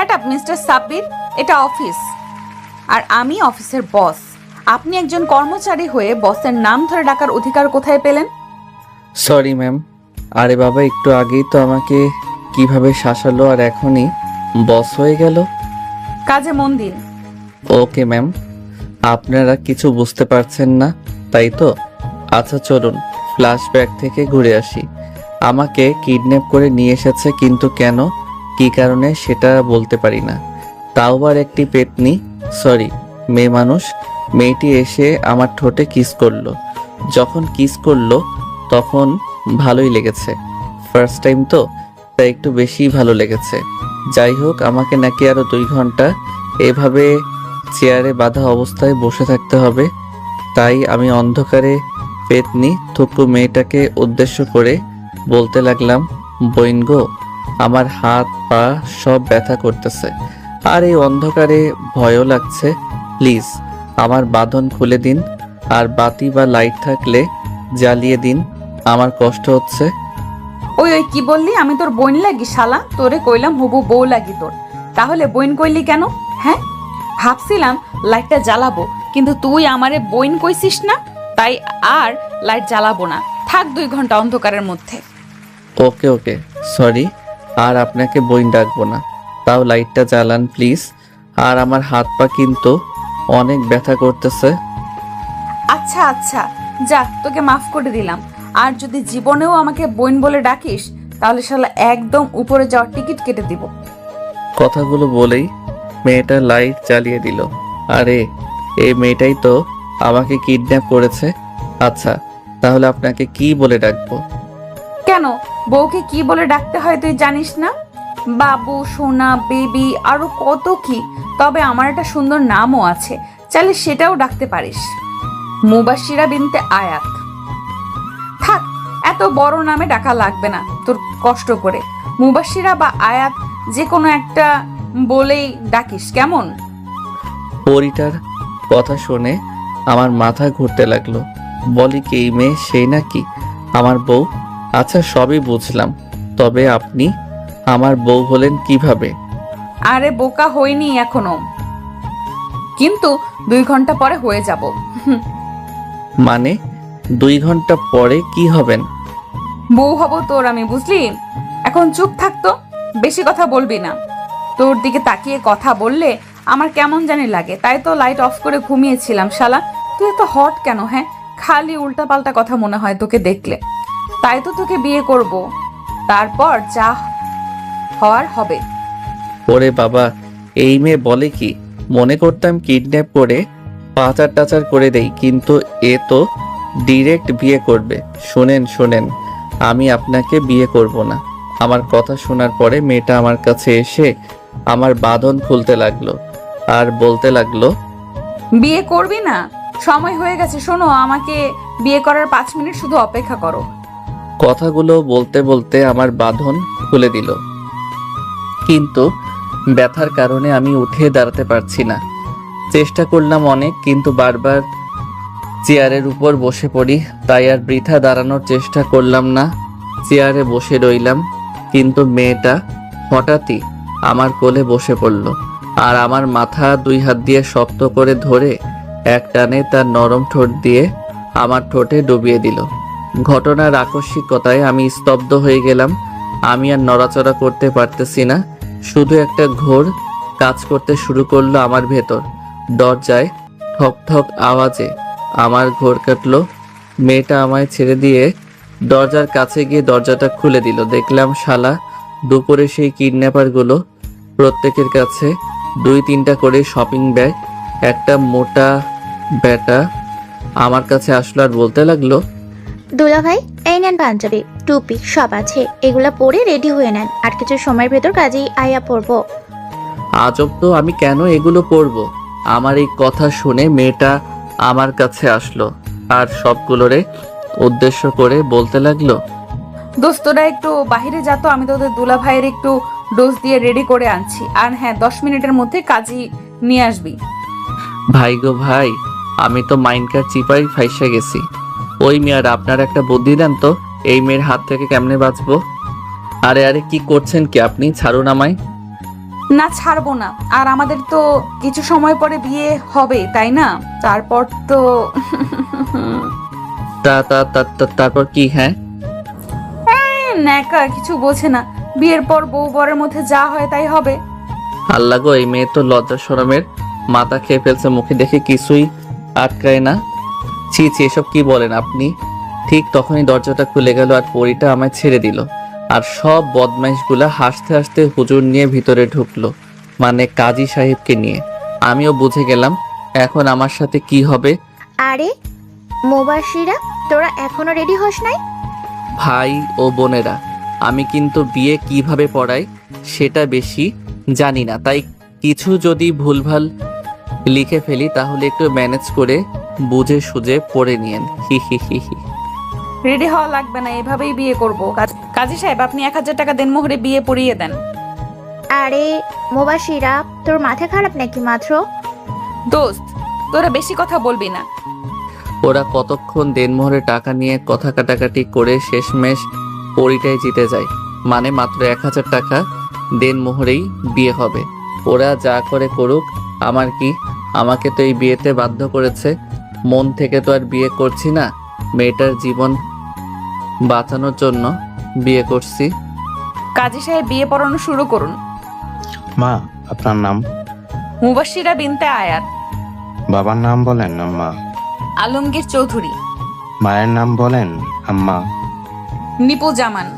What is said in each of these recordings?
Shut up mister Sabbir, এটা office আর আমি অফিসের বস। আপনি একজন কর্মচারী হয়ে বসের নাম ধরে ডাকার অধিকার কোথায় পেলেন? Sorry ma'am. আরে বাবা, একটু আগেই তো আমাকে কিভাবে শাসালো আর এখনই বস হয়ে গেল। কাজে মন দিন। Okay ma'am. আপনারা কিছু বুঝতে পারছেন না, তাই তো? আচ্ছা চলুন ফ্ল্যাশব্যাক থেকে ঘুরে আসি। আমাকে কিডন্যাপ করে নিয়ে এসেছে, কিন্তু কেন, কী কারণে সেটা বলতে পারি না। তাও আবার একটি পেতনি, সরি মেয়ে মানুষ। মেয়েটি এসে আমার ঠোঁটে কিস করলো। যখন কিস করলো তখন ভালোই লেগেছে। ফার্স্ট টাইম তো, তাই একটু বেশিই ভালো লেগেছে। যাই হোক, আমাকে নাকি আরো 2 ঘন্টা এভাবে চেয়ারে বাঁধা অবস্থায় বসে থাকতে হবে। তাই আমি অন্ধকারে পেতনি থুকু মেয়েটাকে উদ্দেশ্য করে বলতে লাগলাম, বইন গো, আমার হাত পা সব ব্যথা করতেছে আর এই অন্ধকারে ভয়ও লাগছে। প্লিজ আমার বাঁধন খুলে দিন, আর বাতি বা লাইট থাকলে জ্বালিয়ে দিন, আমার কষ্ট হচ্ছে। ওই ওই কি বললি? আমি তোর বোন লাগি শালা? তোরে কইলাম হবু বউ লাগি তোর, তাহলে বোন কইলি কেন? হ্যাঁ, ভাবছিলাম লাইটটা জ্বালাবো, কিন্তু তুই আমারে বোন কইছিস না, তাই আর লাইট জ্বালাবো না। থাক 2 ঘন্টা অন্ধকারের মধ্যে। ওকে ওকে, সরি, আর আপনাকে বইন ডাকবো না। তাও লাইটটা জ্বালান প্লিজ। আর আমার হাত পা কিন্তু অনেক ব্যথা করতেছে। আচ্ছা আচ্ছা, যা, তোকে মাফ করে দিলাম। আর যদি জীবনেও আমাকে বোন বলে ডাকিস, তাহলে শালা একদম উপরে যাওয়ার টিকিট কেটে দিব। কথাগুলো বলেই মেয়েটা লাইট জ্বালিয়ে দিল। আরে এই মেয়েটাই তো আমাকে কিডন্যাপ করেছে। আচ্ছা তাহলে আপনাকে কি বলে ডাকবো? কেন, বউকে কি বলে ডাকতে হয় তুই জানিস না? বাবু, সোনা, বেবি, আরো কত কি। তবে আমার একটা সুন্দর নামও আছে, চাইলে সেটাও ডাকতে পারিস, মুবাশিরা বিনতে আয়াত। থাক, এত বড় নামে ডাকা লাগবে না তোর কষ্ট করে। মুবাশিরা বা আয়াত যে কোনো একটা বলেই ডাকিস, কেমন? পরিটার কথা শুনে আমার মাথা ঘুরতে লাগলো। বলি কি, এই মেয়ে সেই নাকি আমার বউ? আচ্ছা সবই বুঝলাম, তবে আপনি আমার বউ হলেন কিভাবে? আরে বোকা হইনি এখনো, কিন্তু 2 ঘন্টা পরে হয়ে যাব। মানে 2 ঘন্টা পরে কি হবেন? বউ হব তোর আমি, বুঝলি? এখন চুপ থাকতো, বেশি কথা বলবি না। তোর দিকে তাকিয়ে কথা বললে আমার কেমন জানি লাগে, তাই তো লাইট অফ করে ঘুমিয়েছিলাম। শালা তুই এত হট কেন? হ্যাঁ, খালি উল্টা পাল্টা কথা মনে হয় তোকে দেখলে। তাই তো তোকে বিয়ে করব, তারপর যা হওয়ার হবে। ওরে বাবা, এই মেয়ে বলে কি? মনে করতাম কিডন্যাপ করে পাচার টাচার করে দেই, কিন্তু এ তো ডিরেক্ট বিয়ে করবে। শুনেন শুনেন, আমি আপনাকে বিয়ে করব না। আমার কথা শোনার পরে মেয়েটা আমার কাছে এসে আমার বাঁধন খুলতে লাগলো আর বলতে লাগলো, বিয়ে করবি না? সময় হয়ে গেছে, শোনো, আমাকে বিয়ে করার 5 মিনিট শুধু অপেক্ষা করো। কথাগুলো বলতে বলতে আমার বাঁধন খুলে দিল, কিন্তু ব্যথার কারণে আমি উঠে দাঁড়াতে পারছি না। চেষ্টা করলাম অনেক, কিন্তু বারবার চেয়ারের উপর বসে পড়ি, তাই আর বৃথা দাঁড়ানোর চেষ্টা করলাম না। চেয়ারে বসে রইলাম, কিন্তু মেয়েটা হঠাৎই আমার কোলে বসে পড়ল আর আমার মাথা 2 হাত দিয়ে শক্ত করে ধরে এক টানে তার নরম ঠোঁট দিয়ে আমার ঠোঁটে ডুবিয়ে দিল। ঘটনার আকস্মিকতায় আমি স্তব্ধ হয়ে গেলাম। আমি আর নড়াচড়া করতে পারতেছি না, শুধু একটা ঘোর কাজ করতে শুরু করলো আমার ভেতর। দরজায় ঠক ঠক আওয়াজে আমার ঘোর কাটলো। মেয়েটা আমায় ছেড়ে দিয়ে দরজার কাছে গিয়ে দরজাটা খুলে দিল। দেখলাম শালা দুপুরে সেই কিডন্যাপারগুলো প্রত্যেকের কাছে 2-3টা করে শপিং ব্যাগ, একটা মোটা ব্যাটা আমার কাছে আসলো আর বলতে লাগলো, দুলা ভাই, এই নেন পাঞ্জাবি, টুপি সব আছে, এগুলা পরে রেডি হয়ে নেন, আর কিছু সময়ের ভেতর কাজেই আয়া পড়বো। আজব তো, আমি কেন এগুলো পরবো? আমার এই কথা শুনে মেয়েটা আমার কাছে আসলো আর সবগুলোরে উদ্দেশ্য করে বলতে লাগলো, দোস্তরা একটু বাইরে যা তো, আমি তোদের দুলা ভাইয়ের একটু ডোজ দিয়ে রেডি করে আনছি। আর হ্যাঁ, 10 মিনিটের মধ্যে কাজই নিয়ে আসবি। ভাই গো ভাই, আমি তো মাইনকার চিপাই ফাইসা গেছি। ওই মেয়ের আপনার একটা বুদ্ধি দেন তো, এই মেয়ের হাত থেকে কেমনে বাঁচবো? আরে আরে কি করছেন কি আপনি? ছাড়ুন আমায়। না, ছাড়বো না। আর আমাদের তো কিছু সময় পরে বিয়ে হবে, তাই না? তারপর তো তারপর কি? হ্যাঁ, ন্যাকা কিছু বোঝে না। বিয়ের পর বউ বরের মধ্যে যা হয় তাই হবে। আল্লাহ গো, এই মেয়ে তো লজ্জা শরমের মাথা খেয়ে ফেলছে, মুখে দেখে কিছুই আটকায় না। ছি ছি, এসব কি বলেন আপনি? ঠিক তখনই দরজাটা খুলে গেল আর পরীটা আমায় ছেড়ে দিল। আর সব বদমাইশগুলা হাসতে হাসতে হুজুর নিয়ে ভিতরে ঢুকলো, মানে কাজী সাহেবকে নিয়ে। আমিও বুঝে গেলাম এখন আমার সাথে কি হবে। আরে মুবাশিরা, তোরা এখনো রেডি হস নাই? ভাই ও বোনেরা, আমি কিন্তু বিয়ে কিভাবে পড়াই সেটা বেশি জানি না, তাই কিছু যদি ভুলভাল লিখে ফেলি তাহলে একটু ম্যানেজ করে বুঝে সুঝে পড়ে নিয়েন। হি হি হি হি। রেডি হওয়া লাগবে না, এভাবেই বিয়ে করব। কাজী সাহেব, আপনি 1000 টাকা দেন, মোহরে বিয়ে পড়িয়ে দেন। আরে মুবাশিরা, তোর মাথা খারাপ নাকি মাত্র? দোস্ত, তোরা বেশি কথা বলবি না। ওরা কতক্ষণ দেনমোহরে টাকা নিয়ে কথা কাটাকাটি করে শেষমেশ পরিটাই জিতে যায়, মানে মাত্র 1000 টাকা দেনমোহরেই বিয়ে হবে। ওরা যা করে করুক, আমার কি? আমাকে তো এই বিয়েতে বাধ্য করেছে, মন থেকে তো আর বিয়ে করছি না, মেয়েটার জীবন বাঁচানোর জন্য বিয়ে করছি। কাজী সাহেব, বিয়ে পড়ানো শুরু করুন। মা, আপনার নাম? মুবাশিরা বিনতে আয়াত। বাবার নাম বলেন আম্মা। আলমগীর চৌধুরী। মায়ের নাম বলেন আম্মা। নিপু জামান।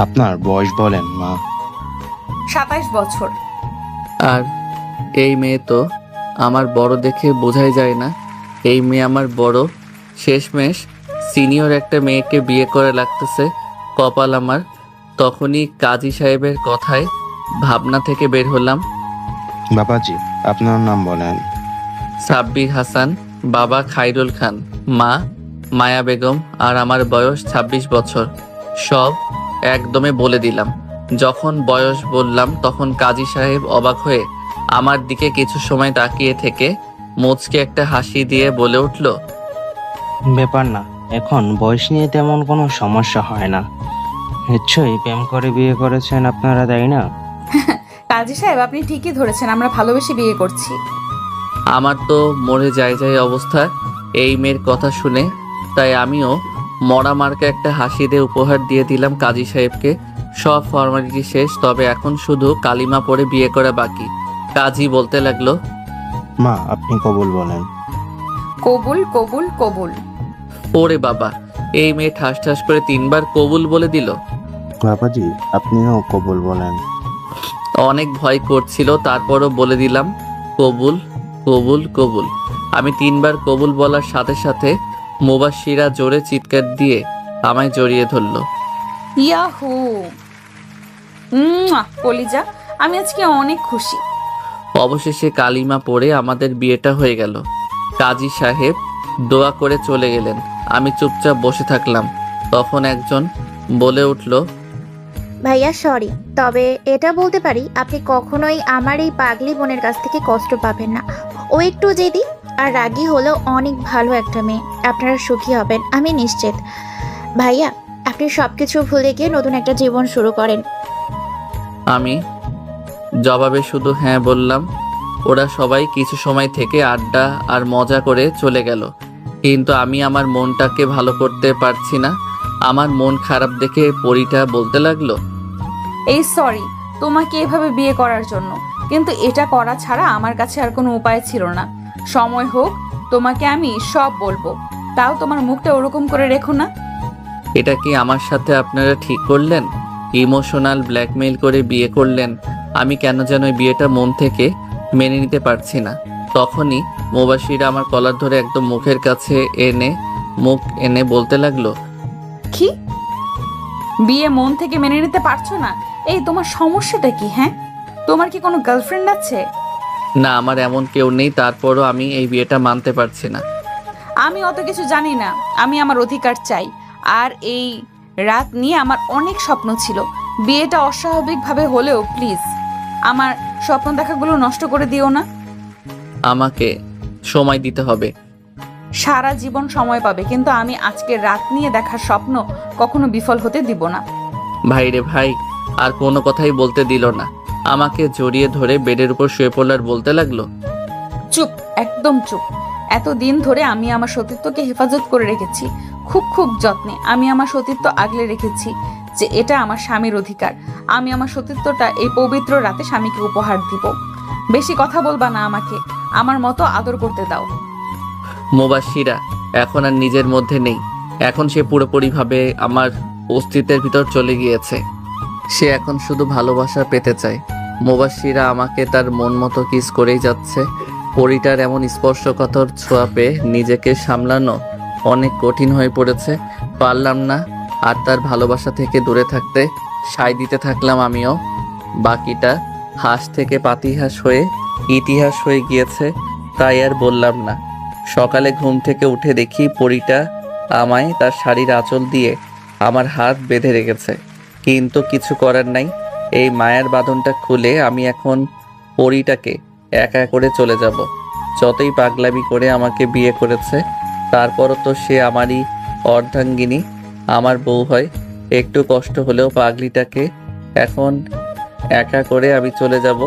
আপনার বয়স বলেন মা। 27 বছর। আর এই মেয়ে তো আমার বড়, দেখে বোঝাই যায় না এই মেয়ে আমার বড়। শেষমেশ সিনিয়র একটা মেয়েকে বিয়ে করে লাগতেছে কপাল আমার। তখনই কাজী সাহেবের কথায় ভাবনা থেকে বের হলাম। বাবাজি, আপনার নাম বলেন। সাব্বির হাসান, বাবা খাইরুল খান, মা মায়া বেগম, আর আমার বয়স 26 বছর। সব একদমে বলে দিলাম। যখন বয়স বললাম তখন কাজী সাহেব অবাক হয়ে আমার দিকে কিছু সময় তাকিয়ে থেকে মুচকে একটা হাসি দিয়ে বলে উঠল, ব্যাপার না, এখন বয়স নিয়ে তেমন কোনো সমস্যা হয় না। নিশ্চয়ই প্রেম করে বিয়ে করেছেন আপনারা, তাই না? কাজী সাহেব, আপনি ঠিকই ধরেছেন, আমরা ভালোবেসে বিয়ে করছি। আমার তো মরে যায় যায় অবস্থা এই মেয়ের কথা শুনে। তাই আমিও মরা মার্কা একটা হাসি দিয়ে উপহার দিয়ে দিলাম কাজী সাহেবকে। সব ফর্মালিটি শেষ, তবে এখন শুধু কালিমা পড়ে বিয়ে করা বাকি। কাজী বলতে লাগলো, মা, আপনি কবুল বলেন। কবুল কবুল কবুল। ওরে বাবা, এই মেয়ে ঠাস ঠাস করে 3 বার কবুল বলে দিল। বাবাজি, আপনিও কবুল বলেন। অনেক ভয় করছিল, তারপরও বলে দিলাম কবুল কবুল কবুল। আমি 3 বার কবুল বলার সাথে সাথে মুবাশিরা জোরে চিৎকার দিয়ে আমায় জড়িয়ে ধরল। ইয়াহু, কলিজা, আমি আজকে অনেক খুশি। অবশেষে কালিমা পড়ে আমাদের বিয়েটা হয়ে গেল। কাজী সাহেব দোয়া করে চলে গেলেন। আমি চুপচাপ বসে থাকলাম। তখন একজন বলে উঠল, ভাইয়া সরি, তবে এটা বলতে পারি আপনি কখনোই আমার এই পাগলি বোনের কাছ থেকে কষ্ট পাবেন না। ও একটু জেদি আর রাগী হলেও অনেক ভালো একটা মেয়ে। আপনারা সুখী হবেন আমি নিশ্চিত। ভাইয়া, আপনি সবকিছু ভুলে গিয়ে নতুন একটা জীবন শুরু করেন। আমি জবাবে শুধু হ্যাঁ বললাম। ওরা সবাই কিছু সময় থেকে আড্ডা আর মজা করে চলে গেল, কিন্তু আমি আমার মনটাকে ভালো করতে পারছি না। আমার মন খারাপ দেখে পরীটা বলতে লাগলো, এই সরি তোমাকে এভাবে বিয়ে করার জন্য, কিন্তু এটা করা ছাড়া আমার কাছে আর কোনো উপায় ছিল না। সময় হোক তোমাকে আমি সব বলবো, তাও তোমার মুখটা ওরকম করে রেখো না। এটা কি আমার সাথে আপনারা ঠিক করলেন? ইমোশনাল ব্ল্যাকমেইল করে বিয়ে করলেন। আমি কেন যেন এই বিয়েটা মন থেকে মেনে নিতে পারছি না। তখনই মুবাশিরা আমার কলার ধরে একদম মুখের কাছে মুখ এনে বলতে লাগলো, কি বিয়ে মন থেকে মেনে নিতে পারছো না? এই তোমার সমস্যাটা কি? হ্যাঁ, তোমার কি কোনো গার্লফ্রেন্ড আছে? না, আমার এমন কেউ নেই, তারপরও আমি এই বিয়েটা মানতে পারছি না। আমি অত কিছু জানি না, আমি আমার অধিকার চাই। আর এই রাত নিয়ে আমার অনেক স্বপ্ন ছিল। বিয়েটা অস্বাভাবিকভাবে হলেও প্লিজ আমার স্বপ্ন দেখাগুলো নষ্ট করে দিও না। আমাকে সময় দিতে হবে। সারা জীবন সময় পাবে, কিন্তু আমি আজকের রাত নিয়ে দেখার স্বপ্ন কখনো বিফল হতে দিব না। ভাই রে ভাই, আর কোনো কথাই বলতে দিল না। আমাকে জড়িয়ে ধরে বেডের উপর শুয়ে পড়ল আর বলতে লাগলো, চুপ, একদম চুপ। এতদিন ধরে আমি আমার সতীত্বকে হেফাজত করে রেখেছি, খুব খুব যত্নে আমি আমার সতীত্ব আগলে রেখেছি, যে এটা আমার স্বামীর অধিকার। আমি আমার সতীত্বটা এই পবিত্র রাতে স্বামীকে উপহার দিব। বেশি কথা বলবা না, আমাকে আমার মতো আদর করতে দাও। মুবাশিরা এখন আর নিজের মধ্যে নেই। এখন সে পুরোপুরিভাবে আমার অস্তিত্বের ভিতর চলে গিয়েছে। সে এখন শুধু ভালোবাসা পেতে চায়। মুবাশিরা আমাকে তার মন মতো কিস করেই যাচ্ছে। পরিটার এমন স্পর্শকাতর ছোঁয়া পেয়ে নিজেকে সামলানো অনেক কঠিন হয়ে পড়েছে। পারলাম না আর তার ভালোবাসা থেকে দূরে থাকতে। সায় দিতে থাকলাম আমিও। বাকিটা হাঁস থেকে পাতিহাঁস হয়ে ইতিহাস হয়ে গিয়েছে, তাই আর বললাম না। সকালে ঘুম থেকে উঠে দেখি পরিটা আমায় তার শাড়ির আঁচল দিয়ে আমার হাত বেঁধে রেখেছে, কিন্তু কিছু করার নাই। এই মায়ার বাঁধনটা খুলে আমি এখন পরিটাকে একা করে চলে যাব। যতই পাগলামি করে আমাকে বিয়ে করেছে, তারপরও তো সে আমারই অর্ধাঙ্গিনী, আমার বউ হয়। একটু কষ্ট হলেও পাগলিটাকে এখন একা করে আমি চলে যাব।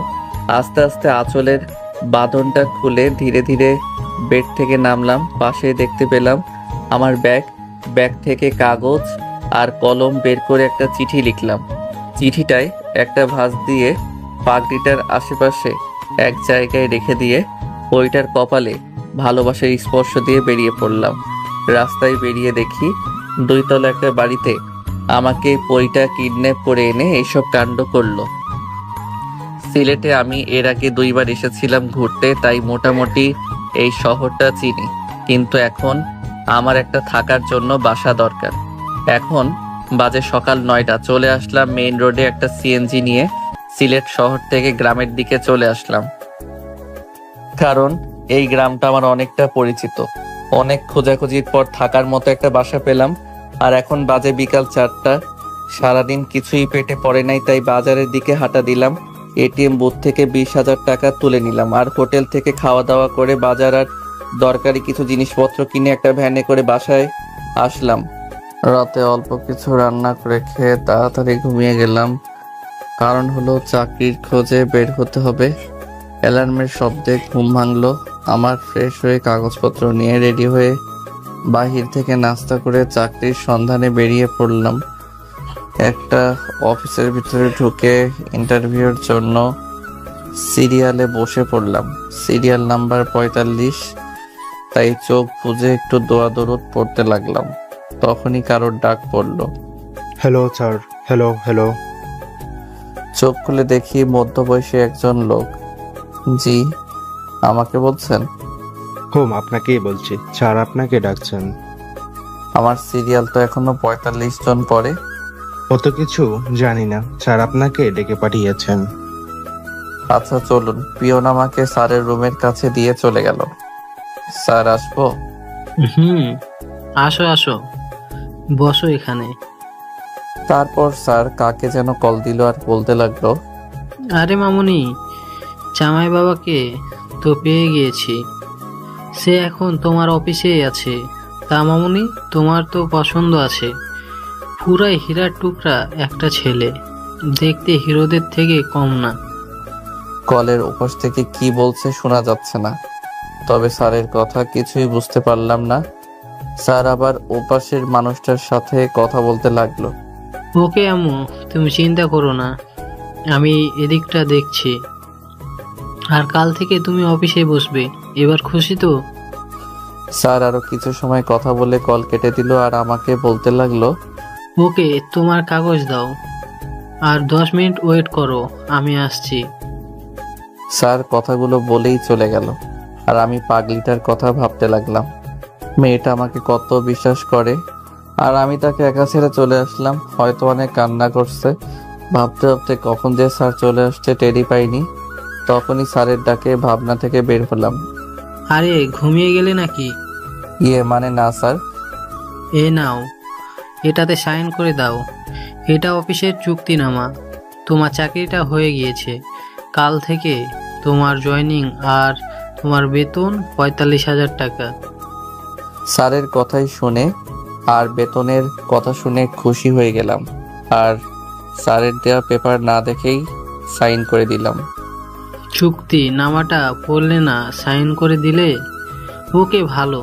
আস্তে আস্তে আঁচলের বাঁধনটা খুলে ধীরে ধীরে বেড থেকে নামলাম। পাশে দেখতে পেলাম আমার ব্যাগ থেকে কাগজ আর কলম বের করে একটা চিঠি লিখলাম। চিঠিটায় একটা ভাঁজ দিয়ে পাগড়িটার আশেপাশে এক জায়গায় রেখে দিয়ে পরিটার কপালে ভালোবাসার স্পর্শ দিয়ে বেরিয়ে পড়লাম। রাস্তায় বেরিয়ে দেখি 2 তলা একটা বাড়িতে আমাকে পরিটা কিডন্যাপ করে এনে এইসব কাণ্ড করলো। সিলেটে আমি এর আগে 2 বার এসেছিলাম ঘুরতে, তাই মোটামুটি এই শহরটা চিনি, কিন্তু এখন আমার একটা থাকার জন্য বাসা দরকার। এখন বাজে সকাল 9টা। চলে আসলাম মেইন রোডে একটা সিএনজি নিয়ে। সিলেট শহর থেকে গ্রামের দিকে চলে আসলাম, কারণ এই গ্রামটা আমার অনেকটা পরিচিত। অনেক খোঁজাখুঁজির পর থাকার মতো একটা বাসা পেলাম। আর এখন বাজে বিকাল 4টা। সারাদিন কিছুই পেটে পড়ে নাই, তাই বাজারের দিকে হাঁটা দিলাম। এটিএম বুথ থেকে 20,000 টাকা তুলে নিলাম আর হোটেল থেকে খাওয়া দাওয়া করে বাজার আর দরকারি কিছু জিনিসপত্র কিনে একটা ভ্যানে করে বাসায় আসলাম। রাতে অল্প কিছু রান্না করে খেয়ে তাড়াতাড়ি ঘুমিয়ে গেলাম। কারণ হলো চাকরির খোঁজে বের হতে হবে। অ্যালার্মের শব্দে ঘুম ভাঙলো আমার। ফ্রেশ হয়ে কাগজপত্র নিয়ে রেডি হয়ে বাহির থেকে নাস্তা করে চাকরির সন্ধানে বেরিয়ে পড়লাম। একটা অফিসের ভিতরে ঢুকে ইন্টারভিউর জন্য সিরিয়ালে বসে পড়লাম। Serial number 45। তাই চোখ বুজে একটু দোয়া দরুদ পড়তে লাগলাম। তখনই কারোর ডাক পড়লো। Hello sir, hello hello. চোখ খুলে দেখি মধ্যবয়সী একজন লোক। জি, আমাকে বলছেন? হোম, আপনাকেই বলছি। স্যার আপনাকে ডাকছেন। আমার সিরিয়াল তো এখনো 45 জন পরে। অত কিছু জানি না, স্যার আপনাকে ডেকে পাঠিয়েছেন। আচ্ছা চলুন। পিয়ন আমাকে স্যারের রুমের কাছে দিয়ে চলে গেল। স্যার আসবো? আসো আসো, বসো এখানে। তারপর স্যার কাকে যেন কল দিল আর বলতে লাগলো, আরে মামুনি, জামাই বাবাকে তো পেয়ে গিয়েছি, সে এখন তোমার অফিসেই আছে। তা মামুনি, তোমার তো পছন্দ আছে, পুরাই হীরার টুকরা একটা ছেলে, দেখতে হিরোদের থেকে কম না। কলের ওপাশ থেকে কি বলছে শোনা যাচ্ছে না, তবে স্যারের কথা কিছুই বুঝতে পারলাম না। স্যার আবার ওপাশের মানুষটার সাথে কথা বলতে লাগলো। ওকে আম্মু, তুমি চিন্তা করো না, আমি এদিকটা দেখছি। আর কাল থেকে তুমি অফিসে বসবে, এবার খুশি তো? স্যার আরো কিছু সময় কথা বলে কল কেটে দিল আর আমাকে বলতে লাগলো, ওকে, তোমার কাগজ দাও, আর 10 মিনিট ওয়েট করো, আমি আসছি। স্যার কথাগুলো বলেই চলে গেল। আর আমি পাগলিটার কথা ভাবতে লাগলাম। মেয়েটা আমাকে কত বিশ্বাস করে, আর আমি তাকে একা ছেড়ে চলে আসলাম। হয়তো অনেক কান্না করছে। ভাবতে ভাবতে কখন যে স্যার চলে আসছে টেরি পাইনি। তখনই স্যারের ডাকে ভাবনা থেকে বের হলাম। আরে ঘুমিয়ে গেলে নাকি? মানে না স্যার। এ নাও, এটাতে সাইন করে দাও। এটা অফিসের চুক্তিনামা। তোমার চাকরিটা হয়ে গিয়েছে। কাল থেকে তোমার জয়েনিং আর তোমার বেতন 45,000 টাকা। স্যারের কথাই শুনে আর বেতনের কথা শুনে খুশি হয়ে গেলাম। আর স্যারের দেওয়া পেপার না দেখেই সাইন করে দিলাম। চুক্তি নামাটা পড়লে না সাইন করে দিলে? ওকে, ভালো,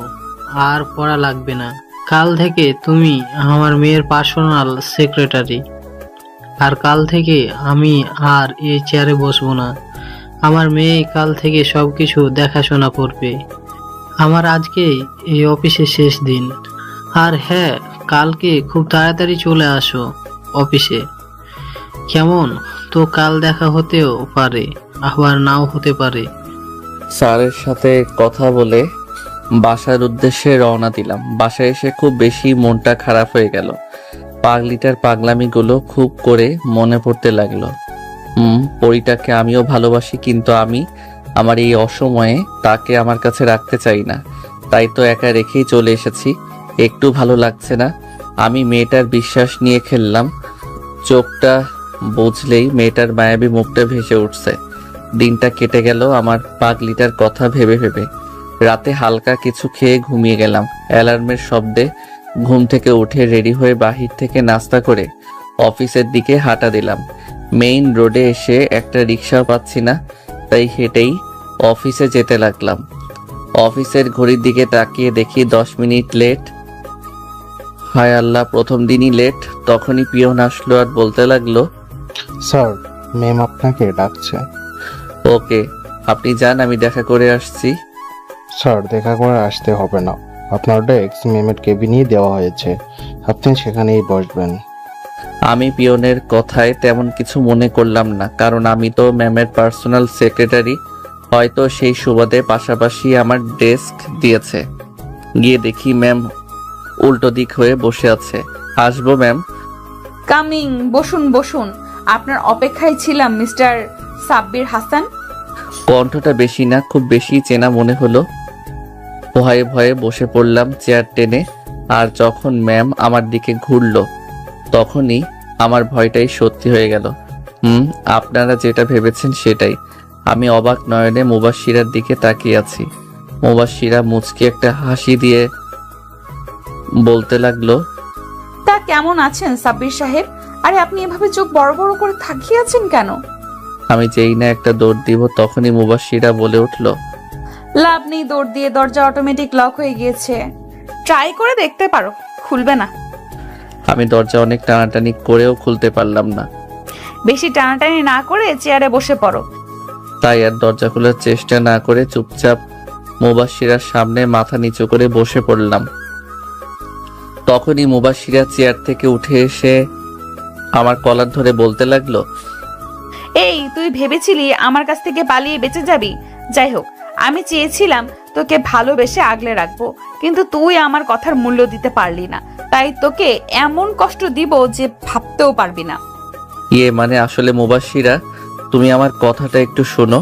আর পড়া লাগবে না। কাল থেকে তুমি আমার মেয়ের পার্সোনাল সেক্রেটারি। আর কাল থেকে আমি আর এই চেয়ারে বসবো না। আমার মেয়ে কাল থেকে সব কিছু দেখাশোনা করবে। আমার আজকে এই অফিসে শেষ দিন। আর হ্যাঁ, কালকে খুব তাড়াতাড়ি চলে আসো অফিসে। কেমন? তো কাল দেখা হতেও পারে, আবার নাও হতে পারে। স্যারের সাথে কথা বলে বাসার উদ্দেশ্যে রওনা দিলাম। বাসায় এসে খুব বেশি মনটা খারাপ হয়ে গেল। পাগলিটার পাগলামিগুলো খুব করে মনে পড়তে লাগলো। পরিটাকে আমিও ভালোবাসি, কিন্তু আমি আমার এই অসময়ে তাকে আমার কাছে রাখতে চাই না। তাই তো একা রেখেই চলে এসেছি। একটু ভালো লাগছে না। আমি মেয়েটার বিশ্বাস নিয়ে খেললাম। চোখটা বুঝলেই মেয়েটার মায়াবী মুখটা ভেসে উঠছে। দিনটা কেটে গেল আমার পাগলিটার কথা ভেবে ভেবে। রাতে হালকা কিছু খেয়ে ঘুমিয়ে গেলাম। অ্যালার্মের শব্দে ঘুম থেকে উঠে রেডি হয়ে বাহির থেকে নাস্তা করে অফিসের দিকে হাঁটা দিলাম। মেইন রোডে এসে একটা রিক্সাও পাচ্ছি না, তাই হেঁটেই অফিসে যেতে লাগলাম। অফিসের ঘড়ির দিকে তাকিয়ে দেখি 10 মিনিট লেট। হায় আল্লাহ, প্রথম দিনই লেট। তখনই পিয়ন আসলো আর বলতে লাগলো, স্যার, ম্যাম আপনাকে ডাকছে। ওকে, আপনি যান, আমি দেখা করে আসছি। স্যার, দেখা করে আসতে হবে না। আপনার ডেস্ক ম্যামের কেবিনেই দেওয়া হয়েছে, আপনি সেখানেই বসবেন। আমি পিয়নের কথায় তেমন কিছু মনে করলাম না, কারণ আমি তো ম্যামের পার্সোনাল সেক্রেটারি। হয়তো সেই সুবাদে পাশাপাশি আমার ডেস্ক দিয়েছে। গিয়ে দেখি ম্যাম উল্টো দিক হয়ে বসে আছে। আসবো ম্যাম? কামিং, বসুন বসুন। আপনার অপেক্ষায় ছিলাম মিস্টার সাব্বির হাসান। কণ্ঠটা বেশি না, খুব বেশি চেনা মনে হলো। ভয়ে ভয়ে বসে পড়লাম চেয়ার টেনে। আর যখন ম্যাম আমার দিকে ঘুরলো, তখনই আমার ভয়টাই সত্যি হয়ে গেল। আপনারা যেটা ভেবেছেন সেটাই। আমি অবাক নয়নে মুবাশশিরার দিকে তাকিয়ে আছি। মুবাশশিরা মুচকি একটা হাসি দিয়ে বলতে লাগলো, তা কেমন আছেন সাব্বির সাহেব? আরে আপনি এভাবে চোখ বড় বড় করে তাকিয়ে আছেন কেন? আমি যেই না একটা দৌড় দিব, তখনই মুবাশশিরা বলে উঠল, লাভ নেই দৌড় দিয়ে, দরজা অটোমেটিক লক হয়ে গিয়েছে। ট্রাই করে দেখতে পারো, খুলবে না। আমি দরজা অনেক টানাটানি করেও খুলতে পারলাম না। বেশি টানাটানি না করে চেয়ারে বসে পড়ো। তাই আর দরজা খোলার চেষ্টা না করে চুপচাপ মুবাশশিরার সামনে মাথা নিচু করে বসে পড়লাম। তখনই মুবাশশিরা চেয়ার থেকে উঠে এসে আমার কলার ধরে বলতে লাগলো, এই, তুই ভেবেছিলি আমার কাছ থেকে পালিয়ে বেঁচে যাবি? যাই হোক, আমি চেয়েছিলাম তোকে ভালোবেসে আগলে রাখবো, কিন্তু তুই আমার কথার মূল্য দিতে পারলি না। তাই তোকে এমন কষ্ট দিব যে ভাবতেও পারবি না। মানে আসলে মুবাশশিরা, তুমি আমার কথাটা একটু শোনো।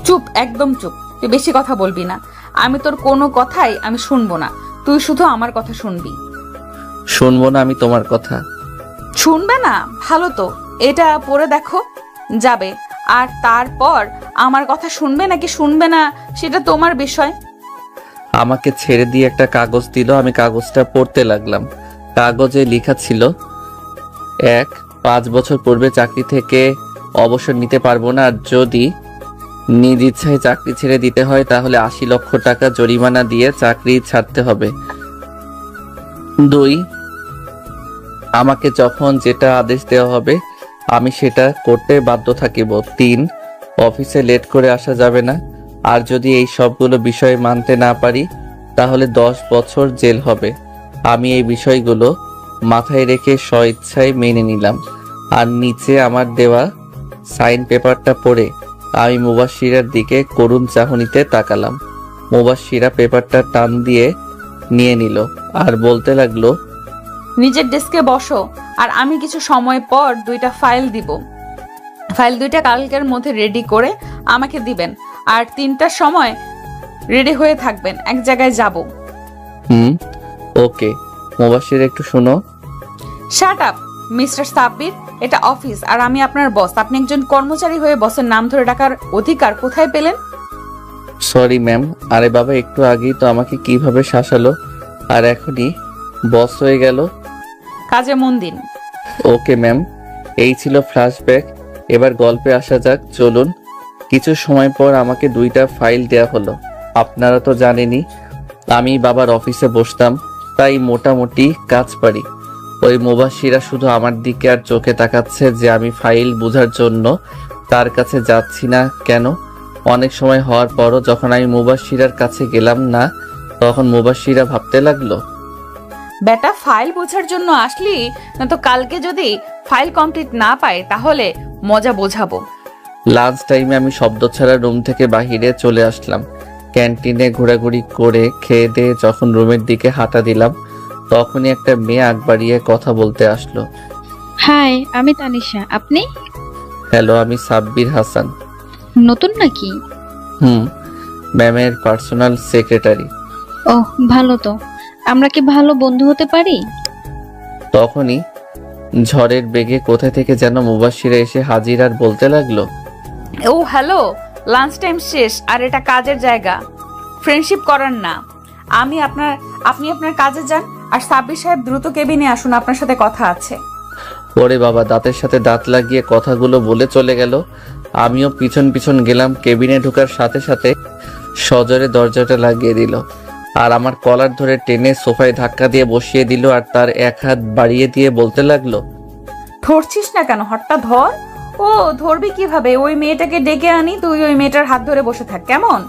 চুপ, একদম চুপ। তুই বেশি কথা বলবি না। আমি তোর কোনো কথাই আমি শুনবো না। তুই শুধু আমার কথা শুনবি। শুনবো না আমি তোমার কথা? শুনবে না? ভালো তো, এটা পড়ে দেখো যাবে। আর তারপর আমার কথা শুনবে নাকি শুনবে না সেটা তোমার বিষয়। আমাকে ছেড়ে দিয়ে একটা কাগজ দিল। আমি কাগজটা পড়তে লাগলাম। কাগজে লেখা ছিল, 5 বছর পূর্বে চাকরি থেকে অবসর নিতে পারবো না, আর যদি নিজ ইচ্ছায় চাকরি ছেড়ে দিতে হয় তাহলে 80 লক্ষ টাকা জরিমানা দিয়ে চাকরি ছাড়তে হবে। 2, আমাকে যখন যেটা আদেশ দেওয়া হবে আমি সেটা করতে বাধ্য থাকিব। 3, অফিসে লেট করে আসা যাবে না, আর যদি এই সবগুলো বিষয় মানতে না পারি তাহলে 10 বছর জেল হবে। আমি এই বিষয়গুলো মাথায় রেখে স্বইচ্ছায় মেনে নিলাম। আর নিচে আমার দেওয়া সাইন পেপারটা পড়ে আমি মুবাশশিরার দিকে করুণ চাহনিতে তাকালাম। মুবাশশিরা পেপারটা টান দিয়ে নিয়ে নিল আর বলতে লাগলো, নিজের ডেস্কে বসো, আর আমি কিছু সময় পর 2টা ফাইল দিব। ফাইল 2টা কালকের মধ্যে রেডি করে আমাকে দিবেন, আর 3টার সময় রেডি হয়ে থাকবেন। এক জায়গায় যাব। ওকে। মুবাশশির, একটু শোনো। শাট আপ মিস্টার সাব্বির, এটা অফিস আর আমি আপনার বস। আপনি একজন কর্মচারী হয়ে বসের নাম ধরে ডাকার অধিকার কোথায় পেলেন? Sorry ma'am. আরে বাবা, একটু আগেই তো আমাকে কিভাবে শাসালো, আর এখনই বস হয়ে গেল। কাজে মন দিন। Okay ma'am. এই ছিল ফ্ল্যাশব্যাক। এবার গল্পে আসা যাক, চলুন। কিছু সময় পর আমাকে 2টা ফাইল দেয়া হলো। আপনারা তো জানেনই আমি বাবার অফিসে বসতাম, তাই মোটামুটি কাজ পারি। ওই মুবাশিরা শুধু আমার দিকে আর চোখে তাকাচ্ছে যে আমি ফাইল বোঝার জন্য তার কাছে যাচ্ছি না কেন। অনেক সময় হওয়ার পরও যখন আমি মুবাশিরার কাছে গেলাম না, তখন মুবাশিরা ভাবতে লাগলো, বেটা ফাইল বোঝার জন্য আসলি, না তো কালকে যদি ফাইল কমপ্লিট না পায় তাহলে মজা বোঝাবো। লাঞ্চ টাইমে আমি শব্দ ছাড়া রুম থেকে বাহিরে চলে আসলাম। ক্যান্টিনে ঘোরাঘুরি করে খেয়ে দিয়ে যখন রুমের দিকে হাঁটা দিলাম, তখনই একটা মেয়ে আগ বাড়িয়ে কথা বলতে আসলো। হাই, আমি তানিশা। আপনি? হ্যালো, আমি সাব্বির হাসান। নতুন নাকি? ম্যামের পার্সোনাল সেক্রেটারি। ওহ, ভালো তো। আমরা কি ভালো বন্ধু হতে পারি? তখনই ঝড়ের বেগে কোথা থেকে যেন মুবাশিরা এসে হাজির আর বলতে লাগলো, ও হ্যালো, লাঞ্চ টাইম শেষ আর এটা কাজের জায়গা, ফ্রেন্ডশিপ করার না। আপনি আপনার কাজে যান, আর সাব্বির সাহেব দ্রুত কেবিনে আসুন, আপনার সাথে কথা আছে। ওরে বাবা, দাঁতের সাথে দাঁত লাগিয়ে কথাগুলো বলে চলে গেল। আমিও পিছন পিছন গেলাম। কেবিনে ঢোকার সাথে সাথে সজোরে দরজাটা লাগিয়ে দিল আর আমার কলার ধরে টেনে সোফায় ধাক্কা দিয়ে বসিয়ে দিল আর তার এক হাত বাড়িয়ে দিয়ে বলতে লাগলো, ধরছিস না কেন? হটটা ধর। ও ধরবি কিভাবে? ওই মেয়েটাকে ডেকে আনি, তুই ওই মেয়েটার হাত ধরে বসে থাক, কেমন?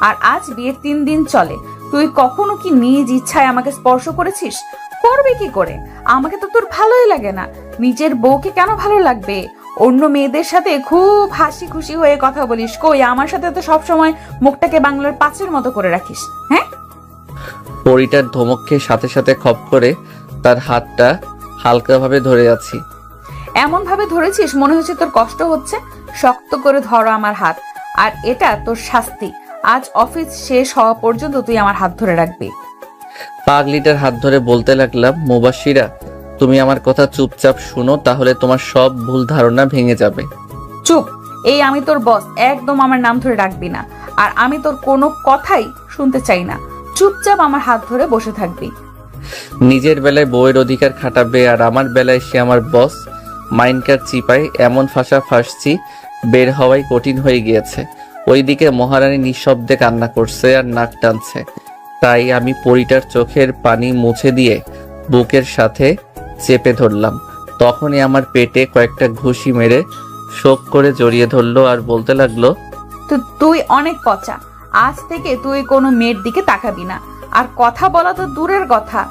আর আজ বিয়ের 3 দিন চলে, তুই কখনো কি নিজ ইচ্ছায় আমাকে স্পর্শ করেছিস? করবি কি করে? আমাকে তো তোর ভালোই লাগে না। নিজের বউকে কেন ভালো লাগবে? অন্য মেয়েদের সাথে খুব হাসি খুশি হয়ে কথা বলিস, কই আমার সাথে তো সবসময় মুখটাকে বাংলার পাঁচের মতো করে রাখিস। হ্যাঁ, পরিটার ধমক খেয়ে সাথে সাথে খপ করে তার হাতটা হালকাভাবে ধরে আছি। এমন ভাবে ধরেছিস মনে হচ্ছে তোর কষ্ট হচ্ছে। শক্ত করে ধরো আমার হাত, আর এটা তোর শাস্তি। আজ অফিস শেষ হওয়া পর্যন্ত তুই আমার হাত ধরে রাখবি। পাগলিটার হাত ধরে বলতে লাগলাম, মুবাশিরা, তুমি আমার কথা চুপচাপ শুনো, তাহলে তোমার সব ভুল ধারণা ভেঙে যাবে। চুপ। এই আমি তোর বস, একদম আমার নাম ধরে ডাকবি না। আর আমি তোর কোনো কথাই শুনতে চাই না। চুপচাপ আমার হাত ধরে বসে থাকবি। নিজের বেলায় বউয়ের অধিকার খাটাবে আর আমার বেলায় সে আমার বস। মাইনকার চিপায় এমন ফাঁসা ফাঁসছি, বের হওয়াই কঠিন হয়ে গিয়েছে। ওইদিকে মহারানী নিঃশব্দে কান্না করছে আর নাক টানছে। তাই আমি পরিটার চোখের পানি মুছে দিয়ে বুকের সাথে চেপে ধরলাম। তখনই আমার পেটে কয়েকটা ঘুষি মেরে শোক করে জড়িয়ে ধরলো আর বলতে লাগলো, তো তুই অনেক পচা। আজ থেকে তুই কোনো মেয়ের দিকে তাকাবি না। আর কথা বলা তো দূরের কথা,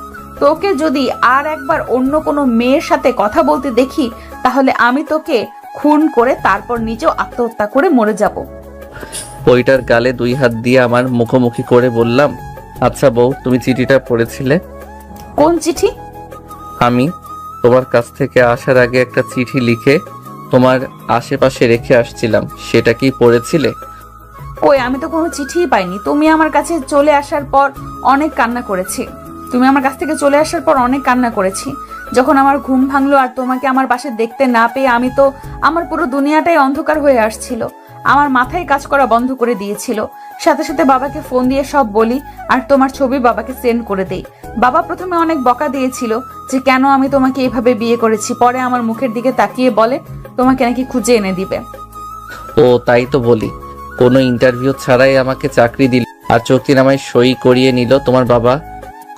তোকে যদি আর একবার অন্য কোনো মেয়ের সাথে কথা বলতে দেখি, তাহলে আমি তোকে খুন করে তারপর নিজেও আত্মহত্যা করে মরে যাব। পরিটার গালে 2 হাত দিয়ে আমার মুখোমুখি করে বললাম, আচ্ছা বউ, তুমি চিঠিটা পড়েছিলে? কোন চিঠি? আমি তোমার কাছ থেকে আসার আগে একটা চিঠি লিখে তোমার আশেপাশে রেখে আসছিলাম, সেটা কি পড়েছিলে? ওই আমি তো কোনো চিঠিই পাইনি। তুমি আমার কাছে চলে আসার পর অনেক কান্না করেছি। যখন আমার ঘুম ভাঙলো আর তোমাকে আমার পাশে দেখতে না পেয়ে আমি তো, আমার পুরো দুনিয়াটাই অন্ধকার হয়ে আসছিল। আমার মাথায় কাজ করা বন্ধ করে দিয়েছিল। সাথে সাথে বাবাকে ফোন দিয়ে সব বলি আর তোমার ছবি বাবাকে সেন্ড করে দেই। বাবা প্রথমে অনেক বকা দিয়েছিল যে কেন আমি তোমাকে এভাবে বিয়ে করেছি। পরে আমার মুখের দিকে তাকিয়ে বলে তোমাকে নাকি খুঁজে এনে দিবে। ও তাই তো বলি, কোনো ইন্টারভিউ ছাড়াই আমাকে চাকরি দিল আর চুক্তিনামায় সই করিয়ে নিল তোমার বাবা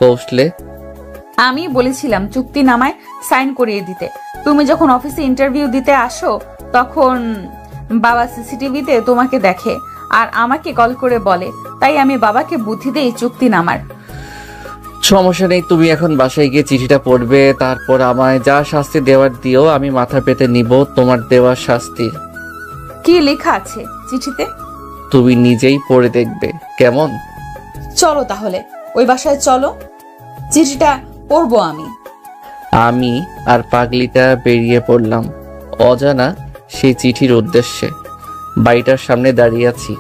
কৌশলে। আমি বলেছিলাম চুক্তিনামায় সাইন করিয়ে দিতে। তুমি যখন অফিসে ইন্টারভিউ দিতে আসো তখন বাবা সিসিটিভিতে তোমাকে দেখে আর আমাকে কল করে বলে, তাই আমি বাবাকে বুদ্ধি দেই চুক্তিনামার। সমস্যা নেই, তুমি এখন বাসায় গিয়ে চিঠিটা পড়বে, তারপর আমায় যা শাস্তি দেওয়ার দিও, আমি মাথা পেতে নিব তোমার দেওয়া শাস্তি। কি লেখা আছে চিঠিতে? তুমি নিজেই পড়ে দেখবে, কেমন? চলো তাহলে ওই বাসায় চলো, চিঠিটা পড়বো আমি। আমি আর পাগলিটা বেরিয়ে পড়লাম অজানা সেই চিঠির উদ্দেশ্যে। বাড়িটার সামনে দাঁড়িয়ে আছি।